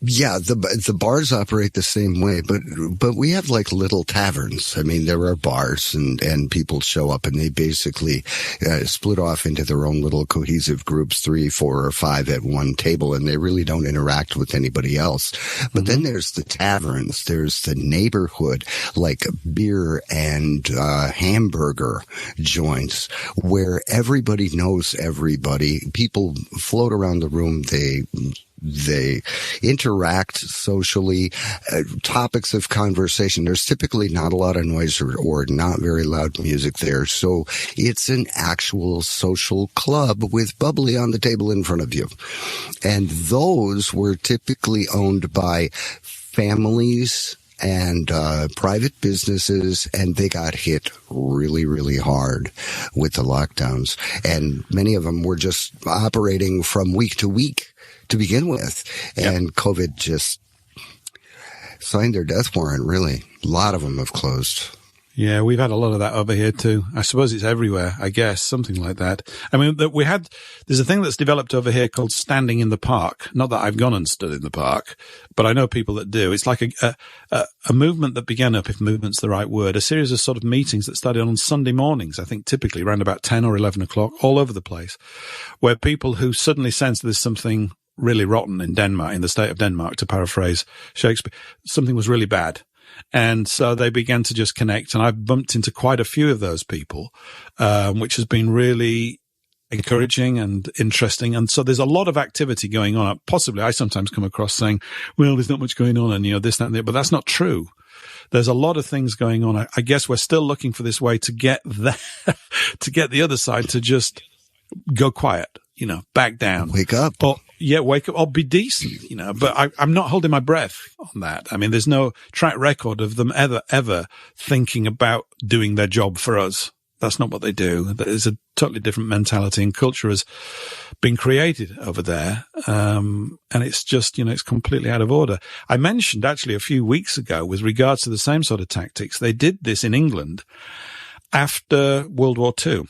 E: Yeah, the bars operate the same way, but we have like little taverns. I mean, there are bars and people show up and they basically split off into their own little cohesive groups, 3, 4, or 5 at one table, and they really don't interact with anybody else. But then there's the taverns, there's the neighborhood, like beer and hamburger joints, where everybody knows everybody. People float around the room, they They interact socially, topics of conversation. There's typically not a lot of noise or not very loud music there. So it's an actual social club with bubbly on the table in front of you. And those were typically owned by families and private businesses, and they got hit really, really hard with the lockdowns. And many of them were just operating from week to week to begin with. And COVID just signed their death warrant, really. A lot of them have closed.
A: Yeah, we've had a lot of that over here too. I suppose it's everywhere, I guess, something like that. I mean, there's a thing that's developed over here called standing in the park. Not that I've gone and stood in the park, but I know people that do. It's like a movement that began up, if movement's the right word, a series of sort of meetings that started on Sunday mornings, I think typically around about 10 or 11 o'clock, all over the place, where people who suddenly sense there's something really rotten in Denmark, in the state of Denmark, to paraphrase Shakespeare, something was really bad. And so they began to just connect, and I've bumped into quite a few of those people, which has been really encouraging and interesting. And so there's a lot of activity going on. Possibly I sometimes come across saying, well, there's not much going on and, this, that, and that, but that's not true. There's a lot of things going on. I guess we're still looking for this way to get to get the other side to just go quiet, back down.
E: Wake up.
A: Wake up or be decent, but I'm not holding my breath on that. I mean, there's no track record of them ever thinking about doing their job for us. That's not what they do. There's a totally different mentality, and culture has been created over there. And it's just, it's completely out of order. I mentioned actually a few weeks ago with regards to the same sort of tactics. They did this in England after World War II.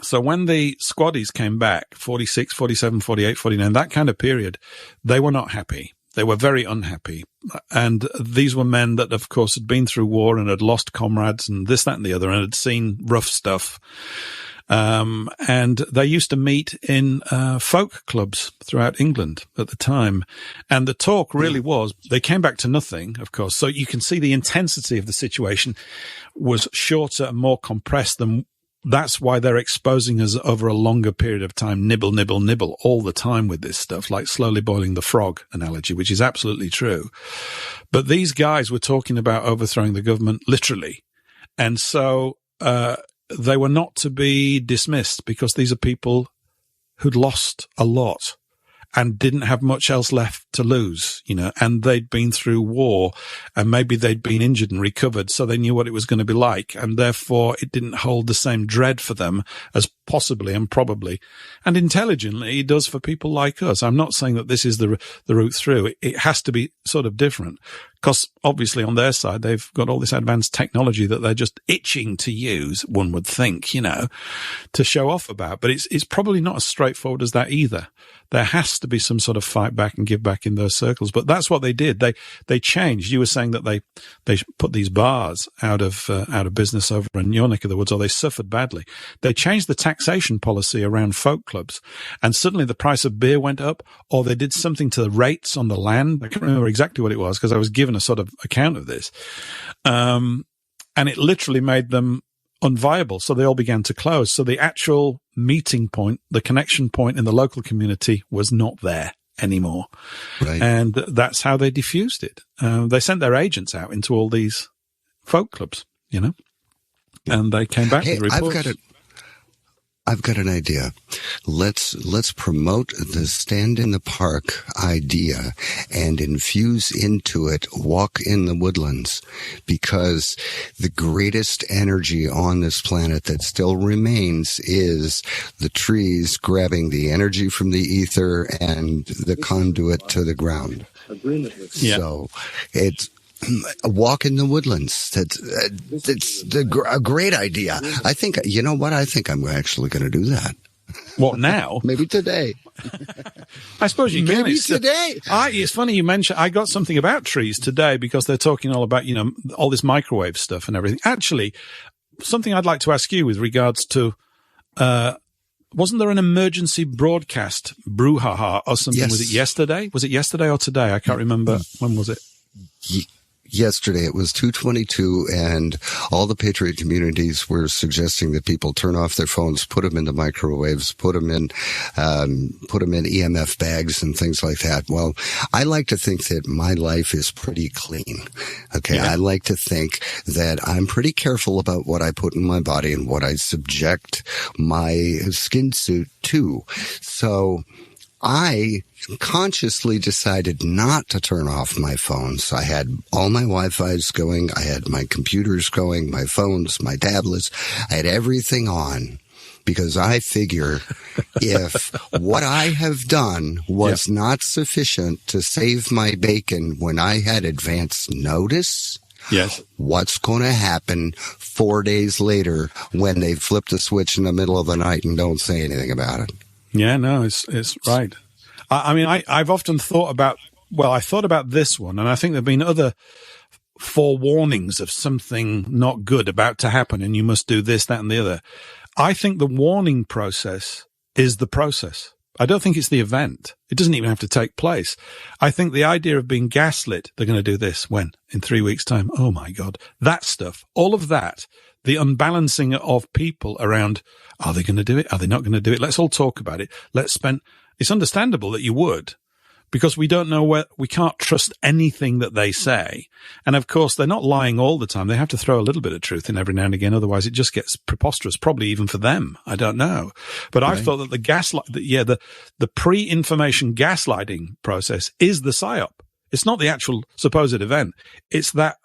A: So when the squaddies came back, 46, 47, 48, 49, that kind of period, they were not happy. They were very unhappy. And these were men that, of course, had been through war and had lost comrades and this, that, and the other, and had seen rough stuff. And they used to meet in folk clubs throughout England at the time. And the talk really was, they came back to nothing, of course. So you can see the intensity of the situation was shorter and more compressed than. That's why they're exposing us over a longer period of time, nibble, nibble, nibble, all the time with this stuff, like slowly boiling the frog analogy, which is absolutely true. But these guys were talking about overthrowing the government literally. And so they were not to be dismissed, because these are people who'd lost a lot and didn't have much else left to lose, and they'd been through war, and maybe they'd been injured and recovered, so they knew what it was going to be like, and therefore it didn't hold the same dread for them as possibly and probably and intelligently it does for people like us. I'm not saying that this is the route through. It has to be sort of different, because obviously on their side they've got all this advanced technology that they're just itching to use, one would think, to show off about. But it's probably not as straightforward as that either. There has to be some sort of fight back and give back in those circles. But that's what they did. They changed. You were saying that they put these bars out of business over in your neck of the woods, or they suffered badly. They changed the taxation policy around folk clubs, and suddenly the price of beer went up, or they did something to the rates on the land. I can't remember exactly what it was, because I was given a sort of account of this. And it literally made them unviable. So they all began to close. So the actual meeting point, the connection point in the local community was not there anymore. Right. And that's how they diffused it. They sent their agents out into all these folk clubs, and they came back with reports.
E: I've got an idea. Let's promote the stand in the park idea and infuse into it walk in the woodlands, because the greatest energy on this planet that still remains is the trees grabbing the energy from the ether and the conduit to the ground.
A: Yeah.
E: So it's a walk in the woodlands. That's a great idea. I think, you know what? I think I'm actually going to do that.
A: What, now?
E: Maybe today.
A: I suppose you can.
E: Maybe today.
A: It's funny you mentioned, I got something about trees today, because they're talking all about, all this microwave stuff and everything. Actually, something I'd like to ask you with regards to, wasn't there an emergency broadcast brouhaha or something?
E: Yes.
A: Was it yesterday? Was it yesterday or today? I can't remember. When was it?
E: yesterday. It was 2:22, and all the Patriot communities were suggesting that people turn off their phones, put them in the microwaves, put them in EMF bags and things like that. Well, I like to think that my life is pretty clean. Okay. Yeah. I like to think that I'm pretty careful about what I put in my body and what I subject my skin suit to. So I consciously decided not to turn off my phones. I had all my Wi-Fi's going. I had my computers going, my phones, my tablets. I had everything on because I figure if what I have done was not sufficient to save my bacon when I had advance notice, what's going to happen 4 days later when they flip the switch in the middle of the night and don't say anything about it?
A: Yeah, no, it's right. I mean, I've often thought about, I thought about this one, and I think there have been other forewarnings of something not good about to happen, and you must do this, that, and the other. I think the warning process is the process. I don't think it's the event. It doesn't even have to take place. I think the idea of being gaslit, they're going to do this, when? In 3 weeks' time. Oh, my God. That stuff, all of that. The unbalancing of people around, are they going to do it? Are they not going to do it? Let's all talk about it. It's understandable that you would, because we don't know we can't trust anything that they say. And of course, they're not lying all the time. They have to throw a little bit of truth in every now and again. Otherwise, it just gets preposterous, probably even for them. I don't know. But I've thought that the pre-information gaslighting process is the psyop. It's not the actual supposed event. It's that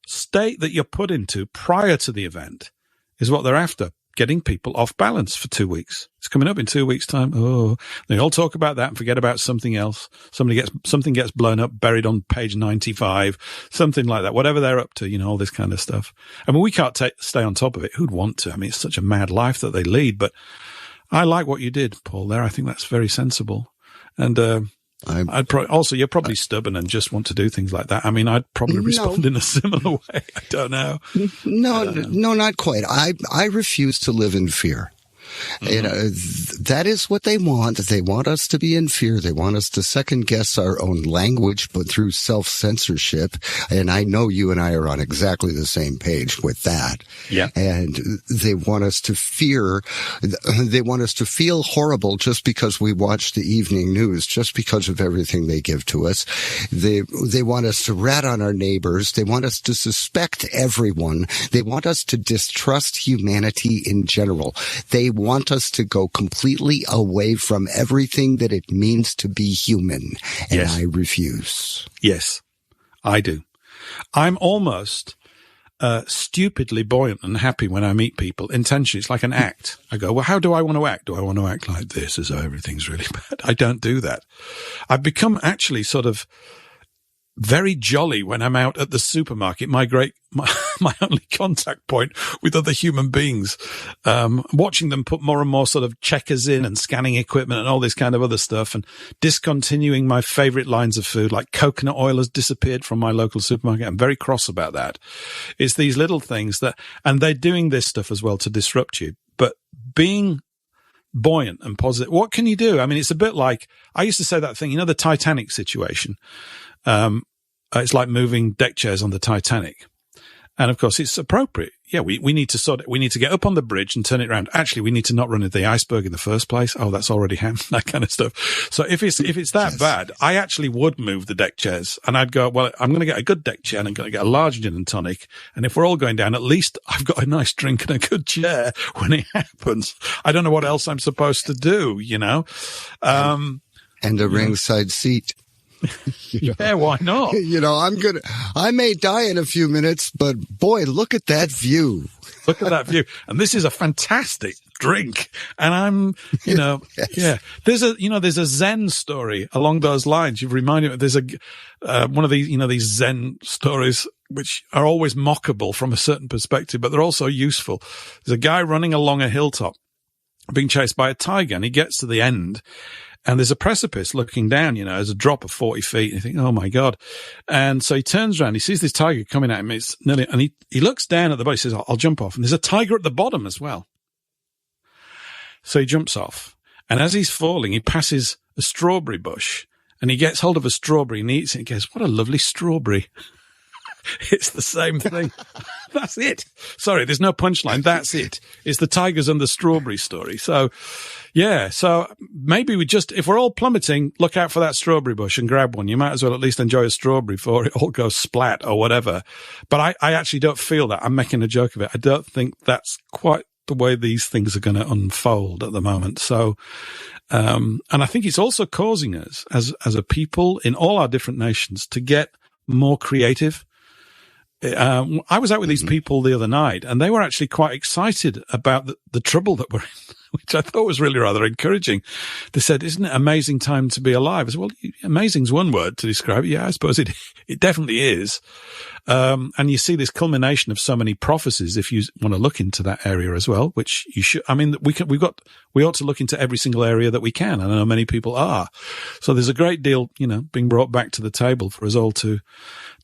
A: state that you're put into prior to the event is what they're after, getting people off balance for 2 weeks. It's coming up in 2 weeks' time. Oh, they all talk about that and forget about something else. Something gets blown up, buried on page 95, something like that, whatever they're up to, all this kind of stuff. I mean, we can't stay on top of it. Who'd want to? I mean, it's such a mad life that they lead, but I like what you did, Paul, there. I think that's very sensible. And, you're probably stubborn and just want to do things like that. I mean, I'd probably respond in a similar way. I don't know.
E: No, not quite. I refuse to live in fear. That is what they want. They want us to be in fear. They want us to second guess our own language, but through self-censorship. And I know you and I are on exactly the same page with that. Yeah. And they want us to fear. They want us to feel horrible just because we watch the evening news, just because of everything they give to us. They want us to rat on our neighbors. They want us to suspect everyone. They want us to distrust humanity in general. They want us to go completely away from everything that it means to be human. And I refuse.
A: Yes, I do. I'm almost stupidly buoyant and happy when I meet people intentionally. It's like an act. I go, well, how do I want to act? Do I want to act like this as though everything's really bad? I don't do that. I've become actually sort of very jolly when I'm out at the supermarket, my only contact point with other human beings, watching them put more and more sort of checkers in and scanning equipment and all this kind of other stuff, and discontinuing my favorite lines of food, like coconut oil has disappeared from my local supermarket. I'm very cross about that. It's these little things and they're doing this stuff as well to disrupt you, but being buoyant and positive. What can you do? I mean, it's a bit like, I used to say that thing, the Titanic situation. It's like moving deck chairs on the Titanic. And of course, it's appropriate. Yeah, we need to get up on the bridge and turn it around. Actually, we need to not run into the iceberg in the first place. Oh, that's already happened, that kind of stuff. So if it's that bad, I actually would move the deck chairs, and I'd go, well, I'm going to get a good deck chair and I'm going to get a large gin and tonic. And if we're all going down, at least I've got a nice drink and a good chair when it happens. I don't know what else I'm supposed to do,
E: And a ringside seat.
A: Yeah, why not?
E: I may die in a few minutes, but boy, look at that view.
A: Look at that view. And this is a fantastic drink. And I'm, yeah. There's a Zen story along those lines. You've reminded me, there's one of these, these Zen stories, which are always mockable from a certain perspective, but they're also useful. There's a guy running along a hilltop being chased by a tiger, and he gets to the end. And there's a precipice looking down, there's a drop of 40 feet. And you think, oh my God. And so he turns around, he sees this tiger coming at him. It's nearly, and he looks down at the bottom, he says, I'll jump off. And there's a tiger at the bottom as well. So he jumps off. And as he's falling, he passes a strawberry bush, and he gets hold of a strawberry and he eats it and goes, what a lovely strawberry. It's the same thing. That's it. Sorry, there's no punchline. That's it. It's the tigers and the strawberry story. So, yeah. So maybe if we're all plummeting, look out for that strawberry bush and grab one. You might as well at least enjoy a strawberry before it all goes splat or whatever. But I actually don't feel that. I'm making a joke of it. I don't think that's quite the way these things are going to unfold at the moment. So, and I think it's also causing us as a people in all our different nations to get more creative. I was out with these people the other night, and they were actually quite excited about the trouble that we're in, which I thought was really rather encouraging. They said, "Isn't it an amazing time to be alive?" I said, "Well, amazing's one word to describe it. Yeah, I suppose it definitely is." And you see this culmination of so many prophecies, if you want to look into that area as well, which you should. I mean, we ought to look into every single area that we can. And I know many people are. So there's a great deal, being brought back to the table for us all to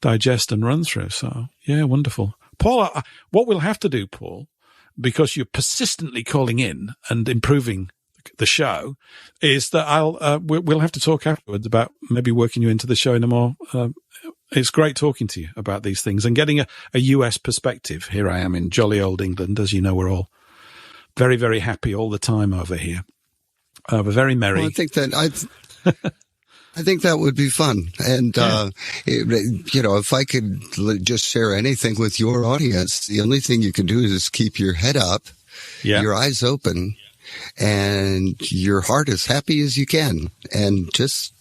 A: digest and run through. So yeah, wonderful. Paul, what we'll have to do, Paul, because you're persistently calling in and improving the show, is that we'll have to talk afterwards about maybe working you into the show in a more, it's great talking to you about these things and getting a US perspective. Here I am in jolly old England. As you know, we're all very, very happy all the time over here. We're very merry.
E: Well, I think that would be fun. And, if I could just share anything with your audience, the only thing you can do is keep your head up, your eyes open, and your heart as happy as you can, and just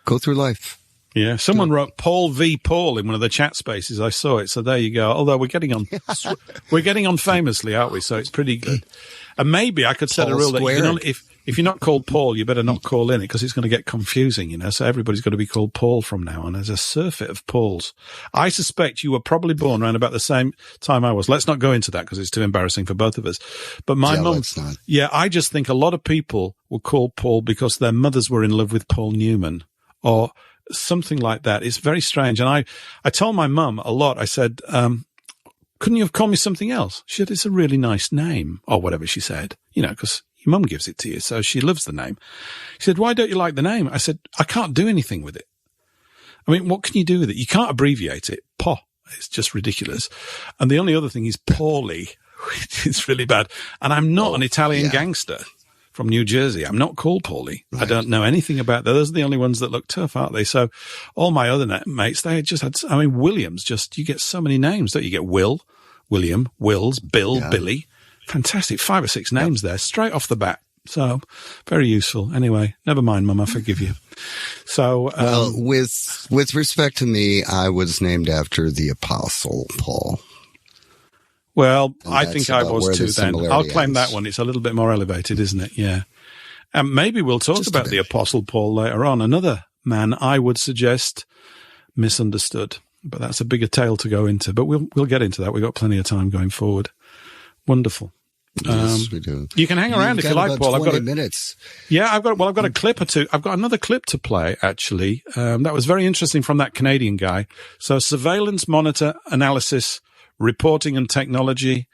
E: go through life.
A: Yeah, someone wrote Paul v. Paul in one of the chat spaces. I saw it, so there you go. Although we're getting on famously, aren't we? So it's pretty good. And maybe I could set a rule that if you're not called Paul, you better not call in it because it's going to get confusing, So everybody's got to be called Paul from now on. There's a surfeit of Pauls. I suspect you were probably born around about the same time I was. Let's not go into that because it's too embarrassing for both of us. But my mum, I just think a lot of people were called Paul because their mothers were in love with Paul Newman or something like that. It's very strange. And I told my mum a lot. I said, couldn't you have called me something else? She said, it's a really nice name or whatever she said, because your mum gives it to you. So she loves the name. She said, why don't you like the name? I said, I can't do anything with it. I mean, what can you do with it? You can't abbreviate it. Pa. It's just ridiculous. And the only other thing is Paulie, which is really bad. And I'm not an Italian gangster from New Jersey. I'm not called Paulie. Right. I don't know anything about that. Those are the only ones that look tough, aren't they? So all my other mates, they just had, Williams, you get so many names, don't you? Get Will, William, Wills, Bill, Billy. Fantastic. 5 or 6 names there straight off the bat. So very useful. Anyway, never mind, Mum. I forgive you. So,
E: well, with respect to me, I was named after the Apostle Paul.
A: Well, I think I was too then. I'll claim that one. It's a little bit more elevated, isn't it? Yeah. And maybe we'll talk about the Apostle Paul later on. Another man I would suggest misunderstood, but that's a bigger tale to go into. But we'll get into that. We've got plenty of time going forward. Wonderful.
E: Yes, we do.
A: You can hang around if you like, Paul.
E: 20 minutes.
A: Yeah, I've got a clip or two. I've got another clip to play, actually. That was very interesting from that Canadian guy. So surveillance monitor analysis, reporting and technology.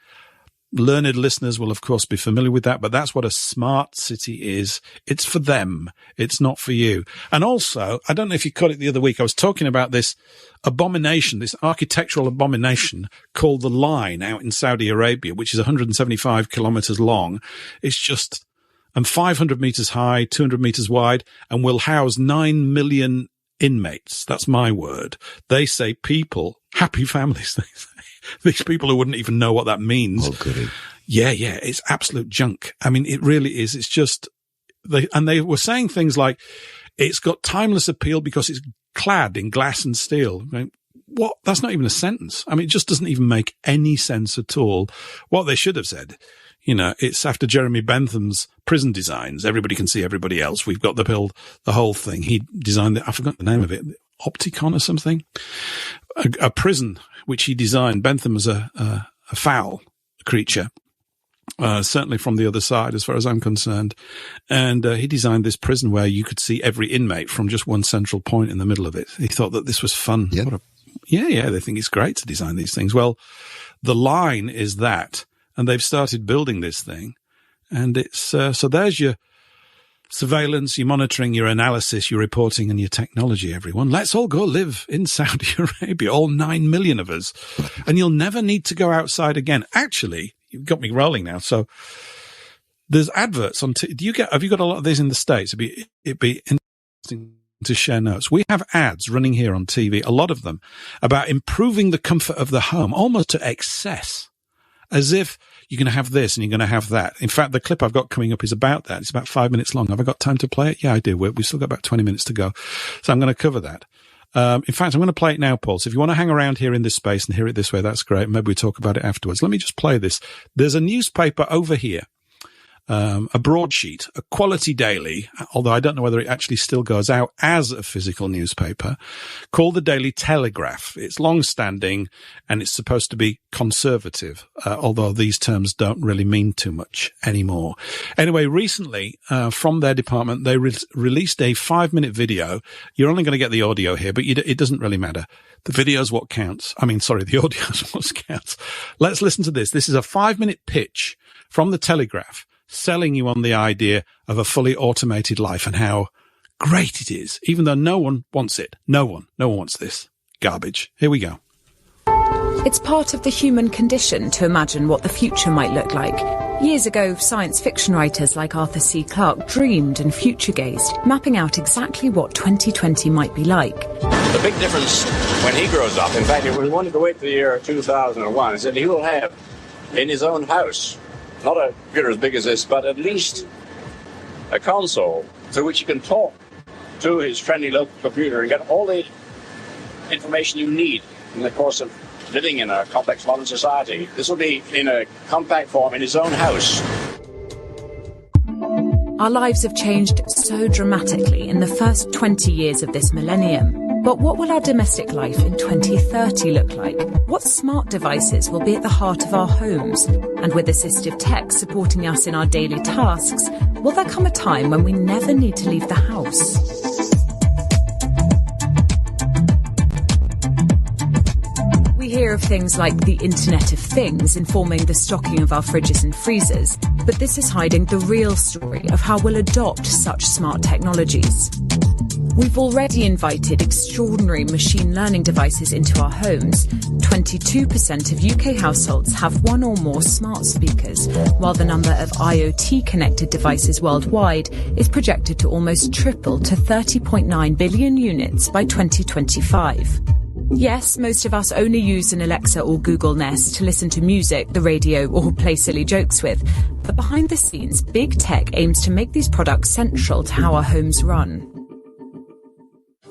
A: Learned listeners will, of course, be familiar with that, but that's what a smart city is. It's for them. It's not for you. And also, I don't know if you caught it the other week, I was talking about this abomination, this architectural abomination called the Line out in Saudi Arabia, which is 175 kilometers long. It's just, and 500 meters high, 200 meters wide, and will house 9 million inmates. That's my word. They say people, happy families, they say. These people who wouldn't even know what that means.
E: Oh, goody.
A: Yeah, it's absolute junk. I mean, it really is. It's just, they were saying things like, it's got timeless appeal because it's clad in glass and steel. I mean, what? That's not even a sentence. I mean, it just doesn't even make any sense at all. What they should have said, it's after Jeremy Bentham's prison designs. Everybody can see everybody else. We've got the whole thing. He designed I forgot the name of it, Opticon or something. A prison which he designed. Bentham was a foul creature, certainly from the other side, as far as I'm concerned. And he designed this prison where you could see every inmate from just one central point in the middle of it. He thought that this was fun.
E: Yep.
A: They think it's great to design these things. Well, the Line is that, and they've started building this thing. And it's so there's your surveillance, your monitoring, your analysis, your reporting, and your technology, everyone. Let's all go live in Saudi Arabia, all 9 million of us, and you'll never need to go outside again. Actually, you've got me rolling now. So there's adverts on. Have you got a lot of these in the States? It'd be interesting to share notes. We have ads running here on TV, a lot of them, about improving the comfort of the home, almost to excess, as if you're going to have this and you're going to have that. In fact, the clip I've got coming up is about that. It's about 5 minutes long. Have I got time to play it? Yeah, I do. We've still got about 20 minutes to go. So I'm going to cover that. In fact, I'm going to play it now, Paul. So if you want to hang around here in this space and hear it this way, that's great. Maybe we talk about it afterwards. Let me just play this. There's a newspaper over here. A broadsheet, a quality daily, although I don't know whether it actually still goes out as a physical newspaper, called the Daily Telegraph. It's long-standing and it's supposed to be conservative, although these terms don't really mean too much anymore. Anyway, recently, from their department, they released a 5-minute video. You're only going to get the audio here, but it doesn't really matter. The video's what counts. The audio's what counts. Let's listen to this. This is a 5-minute pitch from the Telegraph, selling you on the idea of a fully automated life and how great it is, even though no one wants it. No one wants this garbage. Here we go.
F: It's part of the human condition to imagine what the future might look like. Years ago, science fiction writers like Arthur C. Clarke dreamed and future-gazed, mapping out exactly what 2020 might be like.
G: The big difference when he grows up, in fact, if we wanted to wait for the year 2001, is that he will have in his own house not a computer as big as this, but at least a console through which you can talk to his friendly local computer and get all the information you need in the course of living in a complex modern society. This will be in a compact form in his own house.
F: Our lives have changed so dramatically in the first 20 years of this millennium. But what will our domestic life in 2030 look like? What smart devices will be at the heart of our homes? And with assistive tech supporting us in our daily tasks, will there come a time when we never need to leave the house? We hear of things like the Internet of Things informing the stocking of our fridges and freezers, but this is hiding the real story of how we'll adopt such smart technologies. We've already invited extraordinary machine learning devices into our homes. 22% of UK households have one or more smart speakers, while the number of IoT-connected devices worldwide is projected to almost triple to 30.9 billion units by 2025. Yes, most of us only use an Alexa or Google Nest to listen to music, the radio, or play silly jokes with. But behind the scenes, big tech aims to make these products central to how our homes run.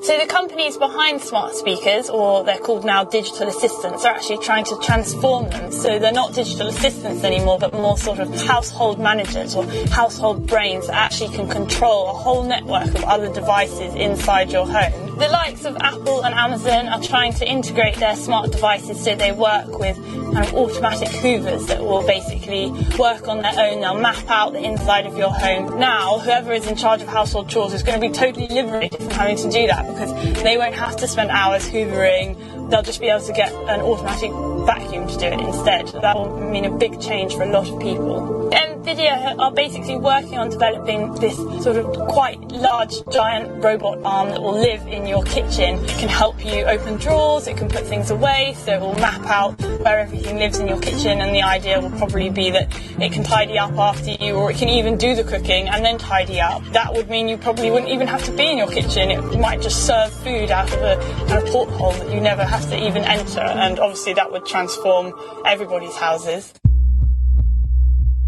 H: So the companies behind smart speakers, or they're called now digital assistants, are actually trying to transform them. So they're not digital assistants anymore, but more sort of household managers or household brains that actually can control a whole network of other devices inside your home. The likes of Apple and Amazon are trying to integrate their smart devices so they work with kind of automatic hoovers that will basically work on their own. They'll map out the inside of your home. Now, whoever is in charge of household chores is going to be totally liberated from having to do that, because they won't have to spend hours hoovering. They'll just be able to get an automatic vacuum to do it instead. That will mean a big change for a lot of people. NVIDIA are basically working on developing this sort of quite large, giant robot arm that will live in your kitchen. It can help you open drawers, it can put things away, so it will map out where everything lives in your kitchen, and the idea will probably be that it can tidy up after you, or it can even do the cooking and then tidy up. That would mean you probably wouldn't even have to be in your kitchen. It might just serve food out of a kind of porthole that you never have to even enter, and obviously that would transform everybody's houses.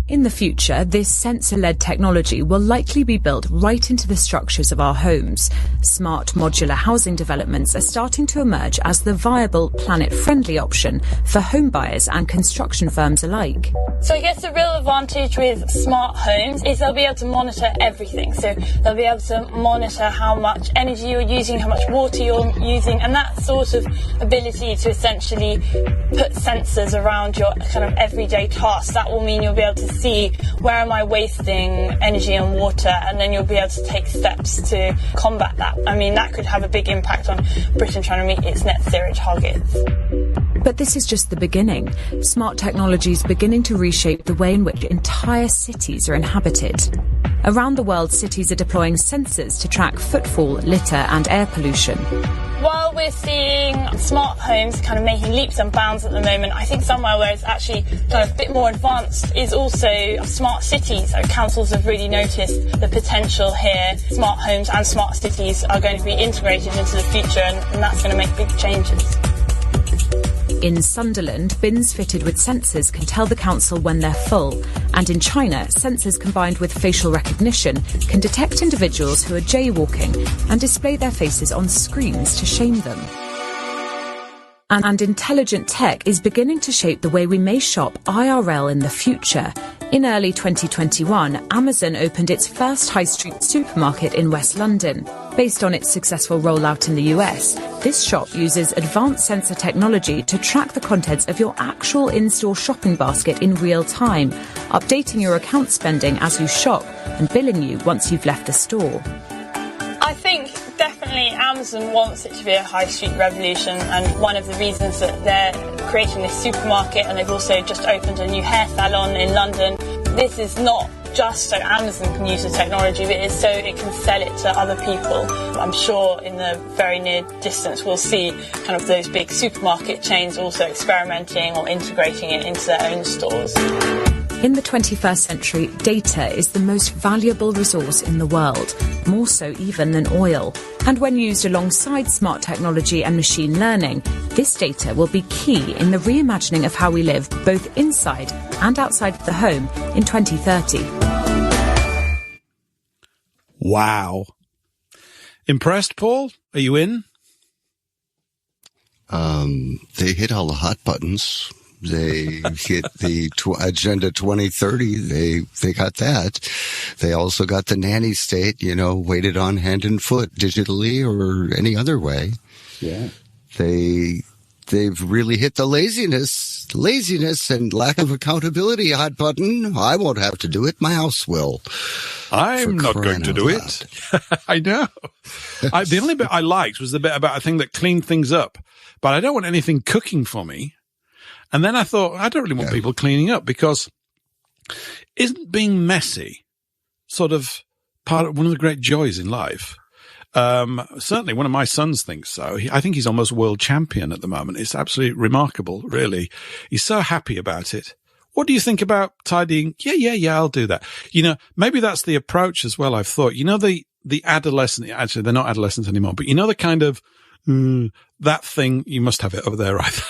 F: In the future, this sensor-led technology will likely be built right into the structures of our homes. Smart modular housing developments are starting to emerge as the viable, planet-friendly option for home buyers and construction firms alike.
H: So I guess the real advantage with smart homes is they'll be able to monitor everything. So they'll be able to monitor how much energy you're using, how much water you're using, and that sort of ability to essentially put sensors around your kind of everyday tasks. That will mean you'll be able to see where am I wasting energy and water, and then you'll be able to take steps to combat that. I mean, that could have a big impact on Britain trying to meet its net zero targets.
F: But this is just the beginning. Smart technology is beginning to reshape the way in which entire cities are inhabited. Around the world, cities are deploying sensors to track footfall, litter and air pollution.
H: While we're seeing smart homes kind of making leaps and bounds at the moment, I think somewhere where it's actually kind of a bit more advanced is also smart cities. So councils have really noticed the potential here. Smart homes and smart cities are going to be integrated into the future, and that's going to make big changes.
F: In Sunderland, bins fitted with sensors can tell the council when they're full. And in China, sensors combined with facial recognition can detect individuals who are jaywalking and display their faces on screens to shame them. And intelligent tech is beginning to shape the way we may shop IRL in the future. In early 2021, Amazon opened its first high street supermarket in West London. Based on its successful rollout in the US, this shop uses advanced sensor technology to track the contents of your actual in-store shopping basket in real time, updating your account spending as you shop and billing you once you've left the store.
H: I think definitely Amazon wants it to be a high street revolution, and one of the reasons that they're creating this supermarket, and they've also just opened a new hair salon in London, this is not just so Amazon can use the technology, but it's so it can sell it to other people. I'm sure in the very near distance we'll see kind of those big supermarket chains also experimenting or integrating it into their own stores.
F: In the 21st century, data is the most valuable resource in the world, more so even than oil. And when used alongside smart technology and machine learning, this data will be key in the reimagining of how we live both inside and outside the home in 2030.
A: Wow. Impressed, Paul? Are you in?
E: They hit all the hot buttons. They hit the Agenda 2030. They got that. They also got the nanny state, waited on hand and foot digitally or any other way.
B: Yeah.
E: They've really hit the laziness and lack of accountability hot button. I won't have to do it. My house will.
A: I'm not going to do it. I know. The only bit I liked was the bit about a thing that cleaned things up, but I don't want anything cooking for me. And then I thought, I don't really want people cleaning up, because isn't being messy sort of part of one of the great joys in life? Certainly one of my sons thinks so. I think he's almost world champion at the moment. It's absolutely remarkable, really. He's so happy about it. What do you think about tidying? Yeah, I'll do that. Maybe that's the approach as well. I've thought, the adolescent, actually they're not adolescents anymore, but the kind of, that thing, you must have it over there, right?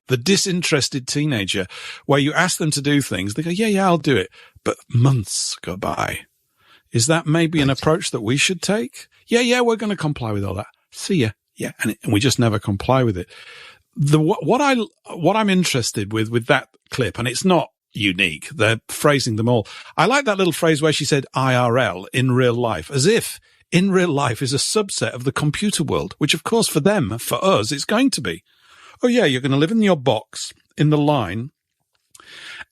A: The disinterested teenager, where you ask them to do things, they go, yeah, I'll do it. But months go by. Is that maybe an approach that we should take? Yeah, we're going to comply with all that. See ya. Yeah. And we just never comply with it. What I'm interested with that clip, and it's not unique, they're phrasing them all. I like that little phrase where she said IRL, in real life, as if in real life is a subset of the computer world, which of course for them, for us, it's going to be. Oh yeah, you're going to live in your box in the line,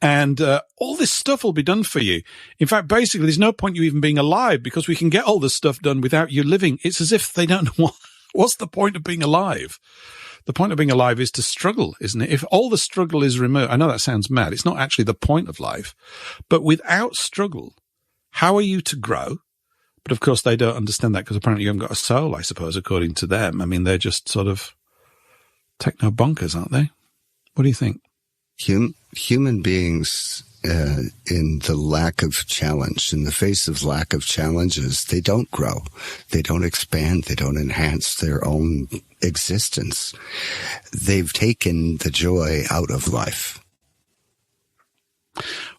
A: and all this stuff will be done for you. In fact, basically, there's no point you even being alive, because we can get all this stuff done without you living. It's as if they don't know what's the point of being alive. The point of being alive is to struggle, isn't it? If all the struggle is removed, I know that sounds mad. It's not actually the point of life. But without struggle, how are you to grow? But of course, they don't understand that, because apparently you haven't got a soul, I suppose, according to them. I mean, they're just sort of techno bonkers, aren't they? What do you think?
E: Human beings, in the lack of challenge, in the face of lack of challenges, they don't grow. They don't expand. They don't enhance their own existence. They've taken the joy out of life.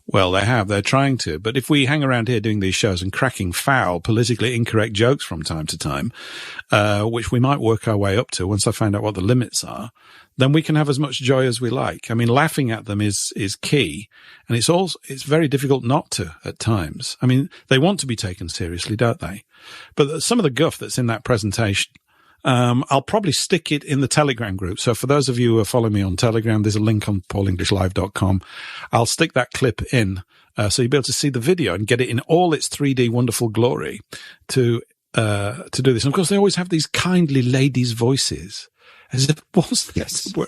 A: Well, they have. They're trying to. But if we hang around here doing these shows and cracking foul, politically incorrect jokes from time to time, which we might work our way up to once I find out what the limits are, then we can have as much joy as we like. I mean, laughing at them is key. And it's very difficult not to at times. I mean, they want to be taken seriously, don't they? But some of the guff that's in that presentation, I'll probably stick it in the Telegram group. So for those of you who are following me on Telegram, there's a link on paulenglishlive.com. I'll stick that clip in, so you'll be able to see the video and get it in all its 3D wonderful glory to do this. And of course, they always have these kindly ladies' voices. as if it was
E: Yes.
A: this.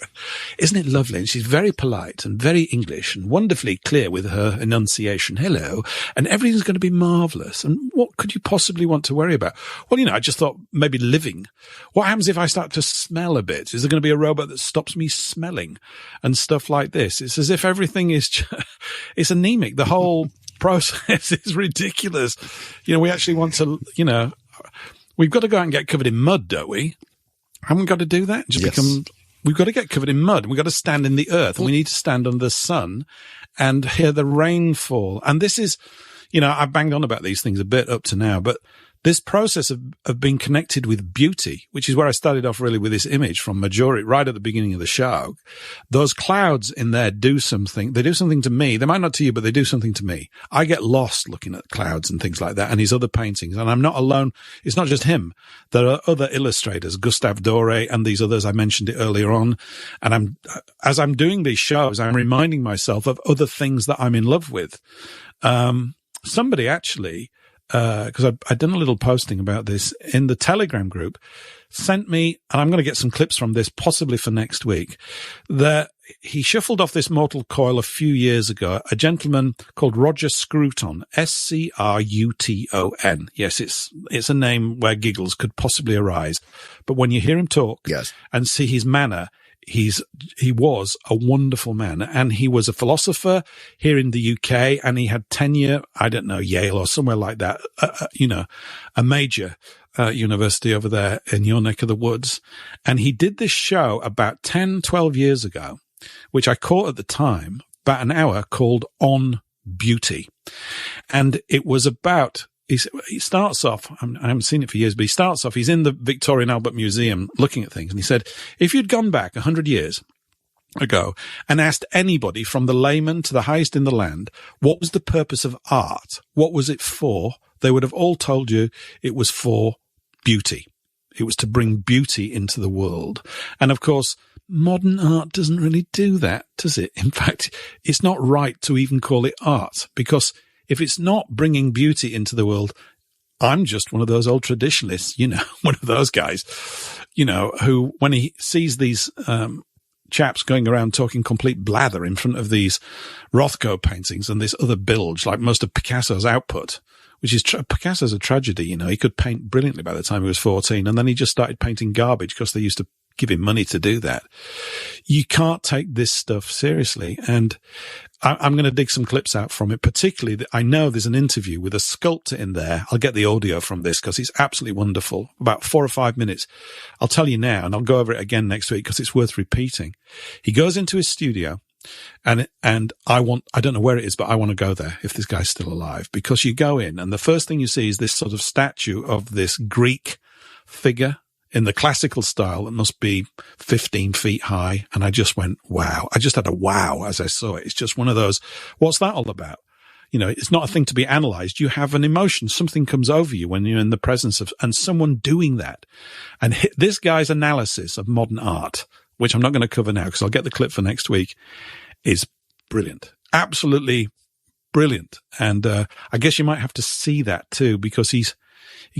A: Isn't it lovely? And she's very polite and very English and wonderfully clear with her enunciation. Hello. And everything's going to be marvelous. And what could you possibly want to worry about? Well, I just thought maybe living. What happens if I start to smell a bit? Is there going to be a robot that stops me smelling and stuff like this? It's as if everything is, it's anemic. The whole process is ridiculous. We actually want to, we've got to go out and get covered in mud, don't we? Haven't we got to do that? We've got to get covered in mud. We've got to stand in the earth. And we need to stand under the sun and hear the rain fall. And this is, I've banged on about these things a bit up to now, but this process of being connected with beauty, which is where I started off really with this image from Maggiore right at the beginning of the show. Those clouds in there do something. They do something to me. They might not to you, but they do something to me. I get lost looking at clouds and things like that and his other paintings. And I'm not alone. It's not just him. There are other illustrators, Gustave Doré and these others. I mentioned it earlier on. And as I'm doing these shows, I'm reminding myself of other things that I'm in love with. Somebody actually, because I'd done a little posting about this in the Telegram group, sent me, and I'm going to get some clips from this possibly for next week, that he shuffled off this mortal coil a few years ago, a gentleman called Roger Scruton, Scruton. Yes, it's a name where giggles could possibly arise. But when you hear him talk and see his manner, he was a wonderful man, and he was a philosopher here in the UK, and he had tenure, I don't know, Yale or somewhere like that, a major university over there in your neck of the woods. And he did this show about 10, 12 years ago, which I caught at the time, about an hour, called On Beauty. And it was about, he starts off, I haven't seen it for years, but he starts off, he's in the Victoria and Albert Museum looking at things. And he said, if you'd gone back 100 years ago and asked anybody from the layman to the highest in the land, what was the purpose of art? What was it for? They would have all told you it was for beauty. It was to bring beauty into the world. And of course, modern art doesn't really do that, does it? In fact, it's not right to even call it art, because if it's not bringing beauty into the world, I'm just one of those old traditionalists, one of those guys, who, when he sees these chaps going around talking complete blather in front of these Rothko paintings and this other bilge, like most of Picasso's output, which is Picasso's a tragedy. He could paint brilliantly by the time he was 14, and then he just started painting garbage because they used to give him money to do that. You can't take this stuff seriously. And I'm going to dig some clips out from it, particularly I know there's an interview with a sculptor in there. I'll get the audio from this because it's absolutely wonderful. About 4 or 5 minutes. I'll tell you now, and I'll go over it again next week because it's worth repeating. He goes into his studio, and I don't know where it is, but I want to go there if this guy's still alive, because you go in and the first thing you see is this sort of statue of this Greek figure in the classical style that must be 15 feet high. And I just went, wow. I just had a wow as I saw it. It's just one of those, what's that all about? It's not a thing to be analyzed. You have an emotion. Something comes over you when you're in the presence of, and someone doing that. And this guy's analysis of modern art, which I'm not going to cover now because I'll get the clip for next week, is brilliant. Absolutely brilliant. And I guess you might have to see that too, because he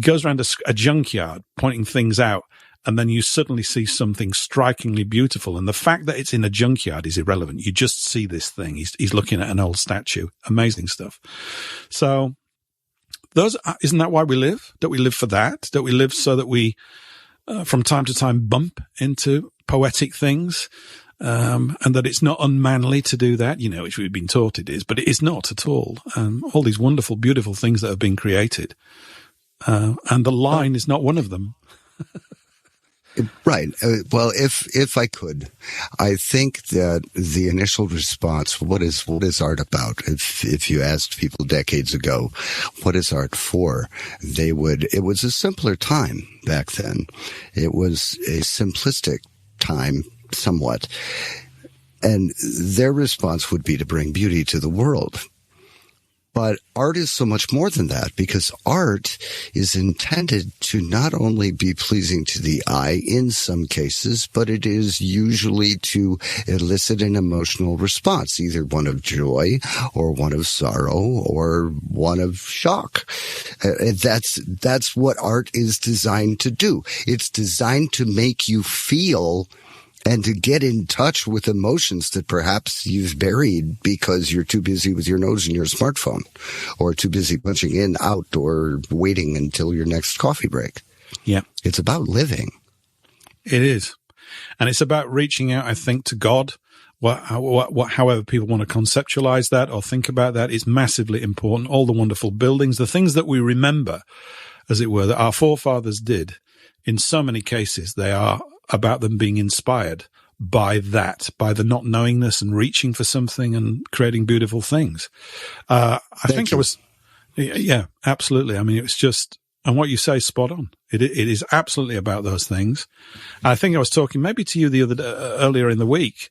A: goes around a junkyard pointing things out, and then you suddenly see something strikingly beautiful. And the fact that it's in a junkyard is irrelevant. You just see this thing. He's looking at an old statue. Amazing stuff. So isn't that why we live? Don't we live for that? Don't we live so that we, from time to time, bump into poetic things? And that it's not unmanly to do that, which we've been taught it is, but it is not at all. All these wonderful, beautiful things that have been created. And the line is not one of them.
E: Right. Well, if I could, I think that the initial response, what is art about? If you asked people decades ago, what is art for? It was a simpler time back then. It was a simplistic time somewhat. And their response would be to bring beauty to the world. But art is so much more than that, because art is intended to not only be pleasing to the eye in some cases, but it is usually to elicit an emotional response, either one of joy or one of sorrow or one of shock. That's what art is designed to do. It's designed to make you feel and to get in touch with emotions that perhaps you've buried because you're too busy with your nose in your smartphone, or too busy punching in, out, or waiting until your next coffee break.
A: Yeah.
E: It's about living.
A: It is. And it's about reaching out, I think, to God. However people want to conceptualize that or think about that is massively important. All the wonderful buildings, the things that we remember, as it were, that our forefathers did, in so many cases, they are about them being inspired by that, by the not knowingness and reaching for something and creating beautiful things. I think it was, yeah, absolutely. I mean, it was just, and what you say is spot on. It is absolutely about those things. I think I was talking maybe to you earlier in the week,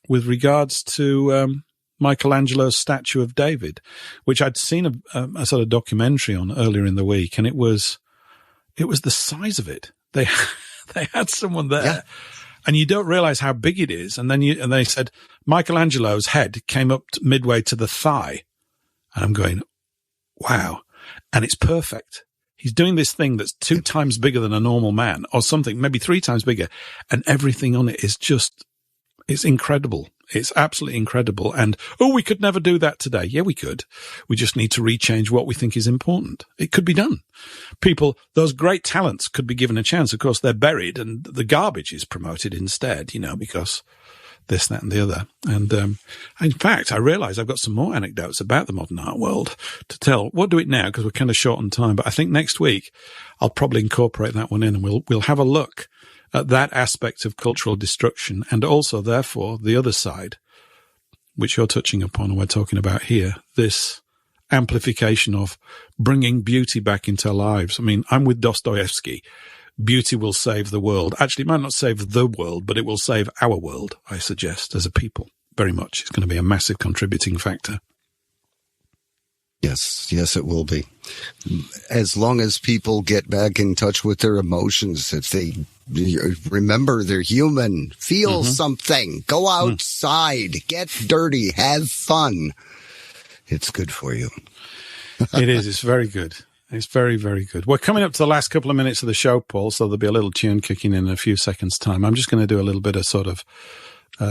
A: with regards to, Michelangelo's statue of David, which I'd seen a sort of documentary on earlier in the week, and it was the size of it. They had someone there, and you don't realize how big it is. And then they said Michelangelo's head came up midway to the thigh, and I'm going, wow. And it's perfect. He's doing this thing that's 2 times bigger than a normal man, or something, maybe 3 times bigger, and everything on it is just, it's incredible. It's absolutely incredible. And, we could never do that today. Yeah, we could. We just need to rechange what we think is important. It could be done. People, those great talents could be given a chance. Of course, they're buried and the garbage is promoted instead, because this, that, and the other. And, in fact, I realize I've got some more anecdotes about the modern art world to tell. We'll do it now because we're kind of short on time, but I think next week I'll probably incorporate that one in, and we'll have a look at that aspect of cultural destruction, and also, therefore, the other side, which you're touching upon and we're talking about here, this amplification of bringing beauty back into our lives. I mean, I'm with Dostoevsky. Beauty will save the world. Actually, it might not save the world, but it will save our world, I suggest, as a people. Very much. It's going to be a massive contributing factor.
E: Yes, it will be. As long as people get back in touch with their emotions, if they remember they're human, feel something, go outside, get dirty, have fun. It's good for you.
A: It is. It's very good. It's very, very good. We're coming up to the last couple of minutes of the show, Paul, so there'll be a little tune kicking in a few seconds' time. I'm just going to do a little bit of sort of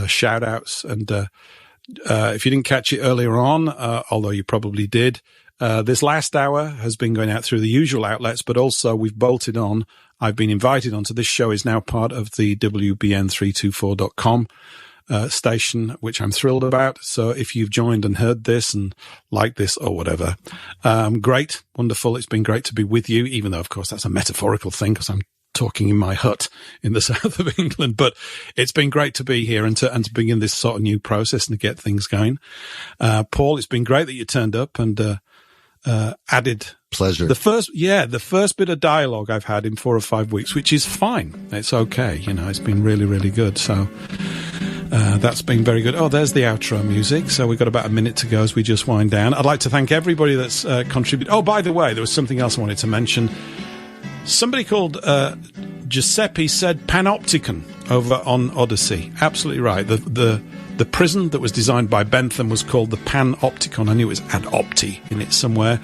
A: shout-outs, and if you didn't catch it earlier on, although you probably did, this last hour has been going out through the usual outlets, but also we've bolted on. I've been invited onto this show, is now part of the WBN324.com station, which I'm thrilled about. So if you've joined and heard this and liked this or whatever, great, wonderful. It's been great to be with you, even though, of course, that's a metaphorical thing because I'm talking in my hut in the south of England, but it's been great to be here and to begin this sort of new process and to get things going. Paul, it's been great that you turned up and added
E: pleasure.
A: The first bit of dialogue I've had in 4 or 5 weeks, which is fine. It's okay. It's been really, really good. So that's been very good. Oh, there's the outro music. So we've got about a minute to go as we just wind down. I'd like to thank everybody that's contributed. Oh, by the way, there was something else I wanted to mention. Somebody called Giuseppe said Panopticon over on Odyssey. Absolutely right. The prison that was designed by Bentham was called the Panopticon. I knew it was ad opti in it somewhere.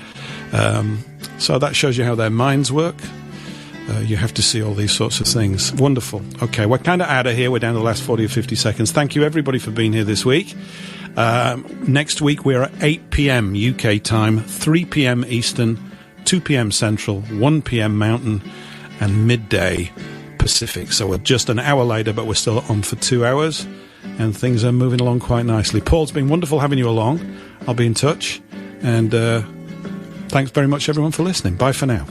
A: So that shows you how their minds work. You have to see all these sorts of things. Wonderful. Okay, we're kind of out of here. We're down to the last 40 or 50 seconds. Thank you, everybody, for being here this week. Next week, we're at 8 p.m. UK time, 3 p.m. Eastern, 2 p.m. Central, 1 p.m. Mountain, and midday Pacific. So we're just an hour later, but we're still on for 2 hours, and things are moving along quite nicely. Paul, it's been wonderful having you along. I'll be in touch, and thanks very much, everyone, for listening. Bye for now.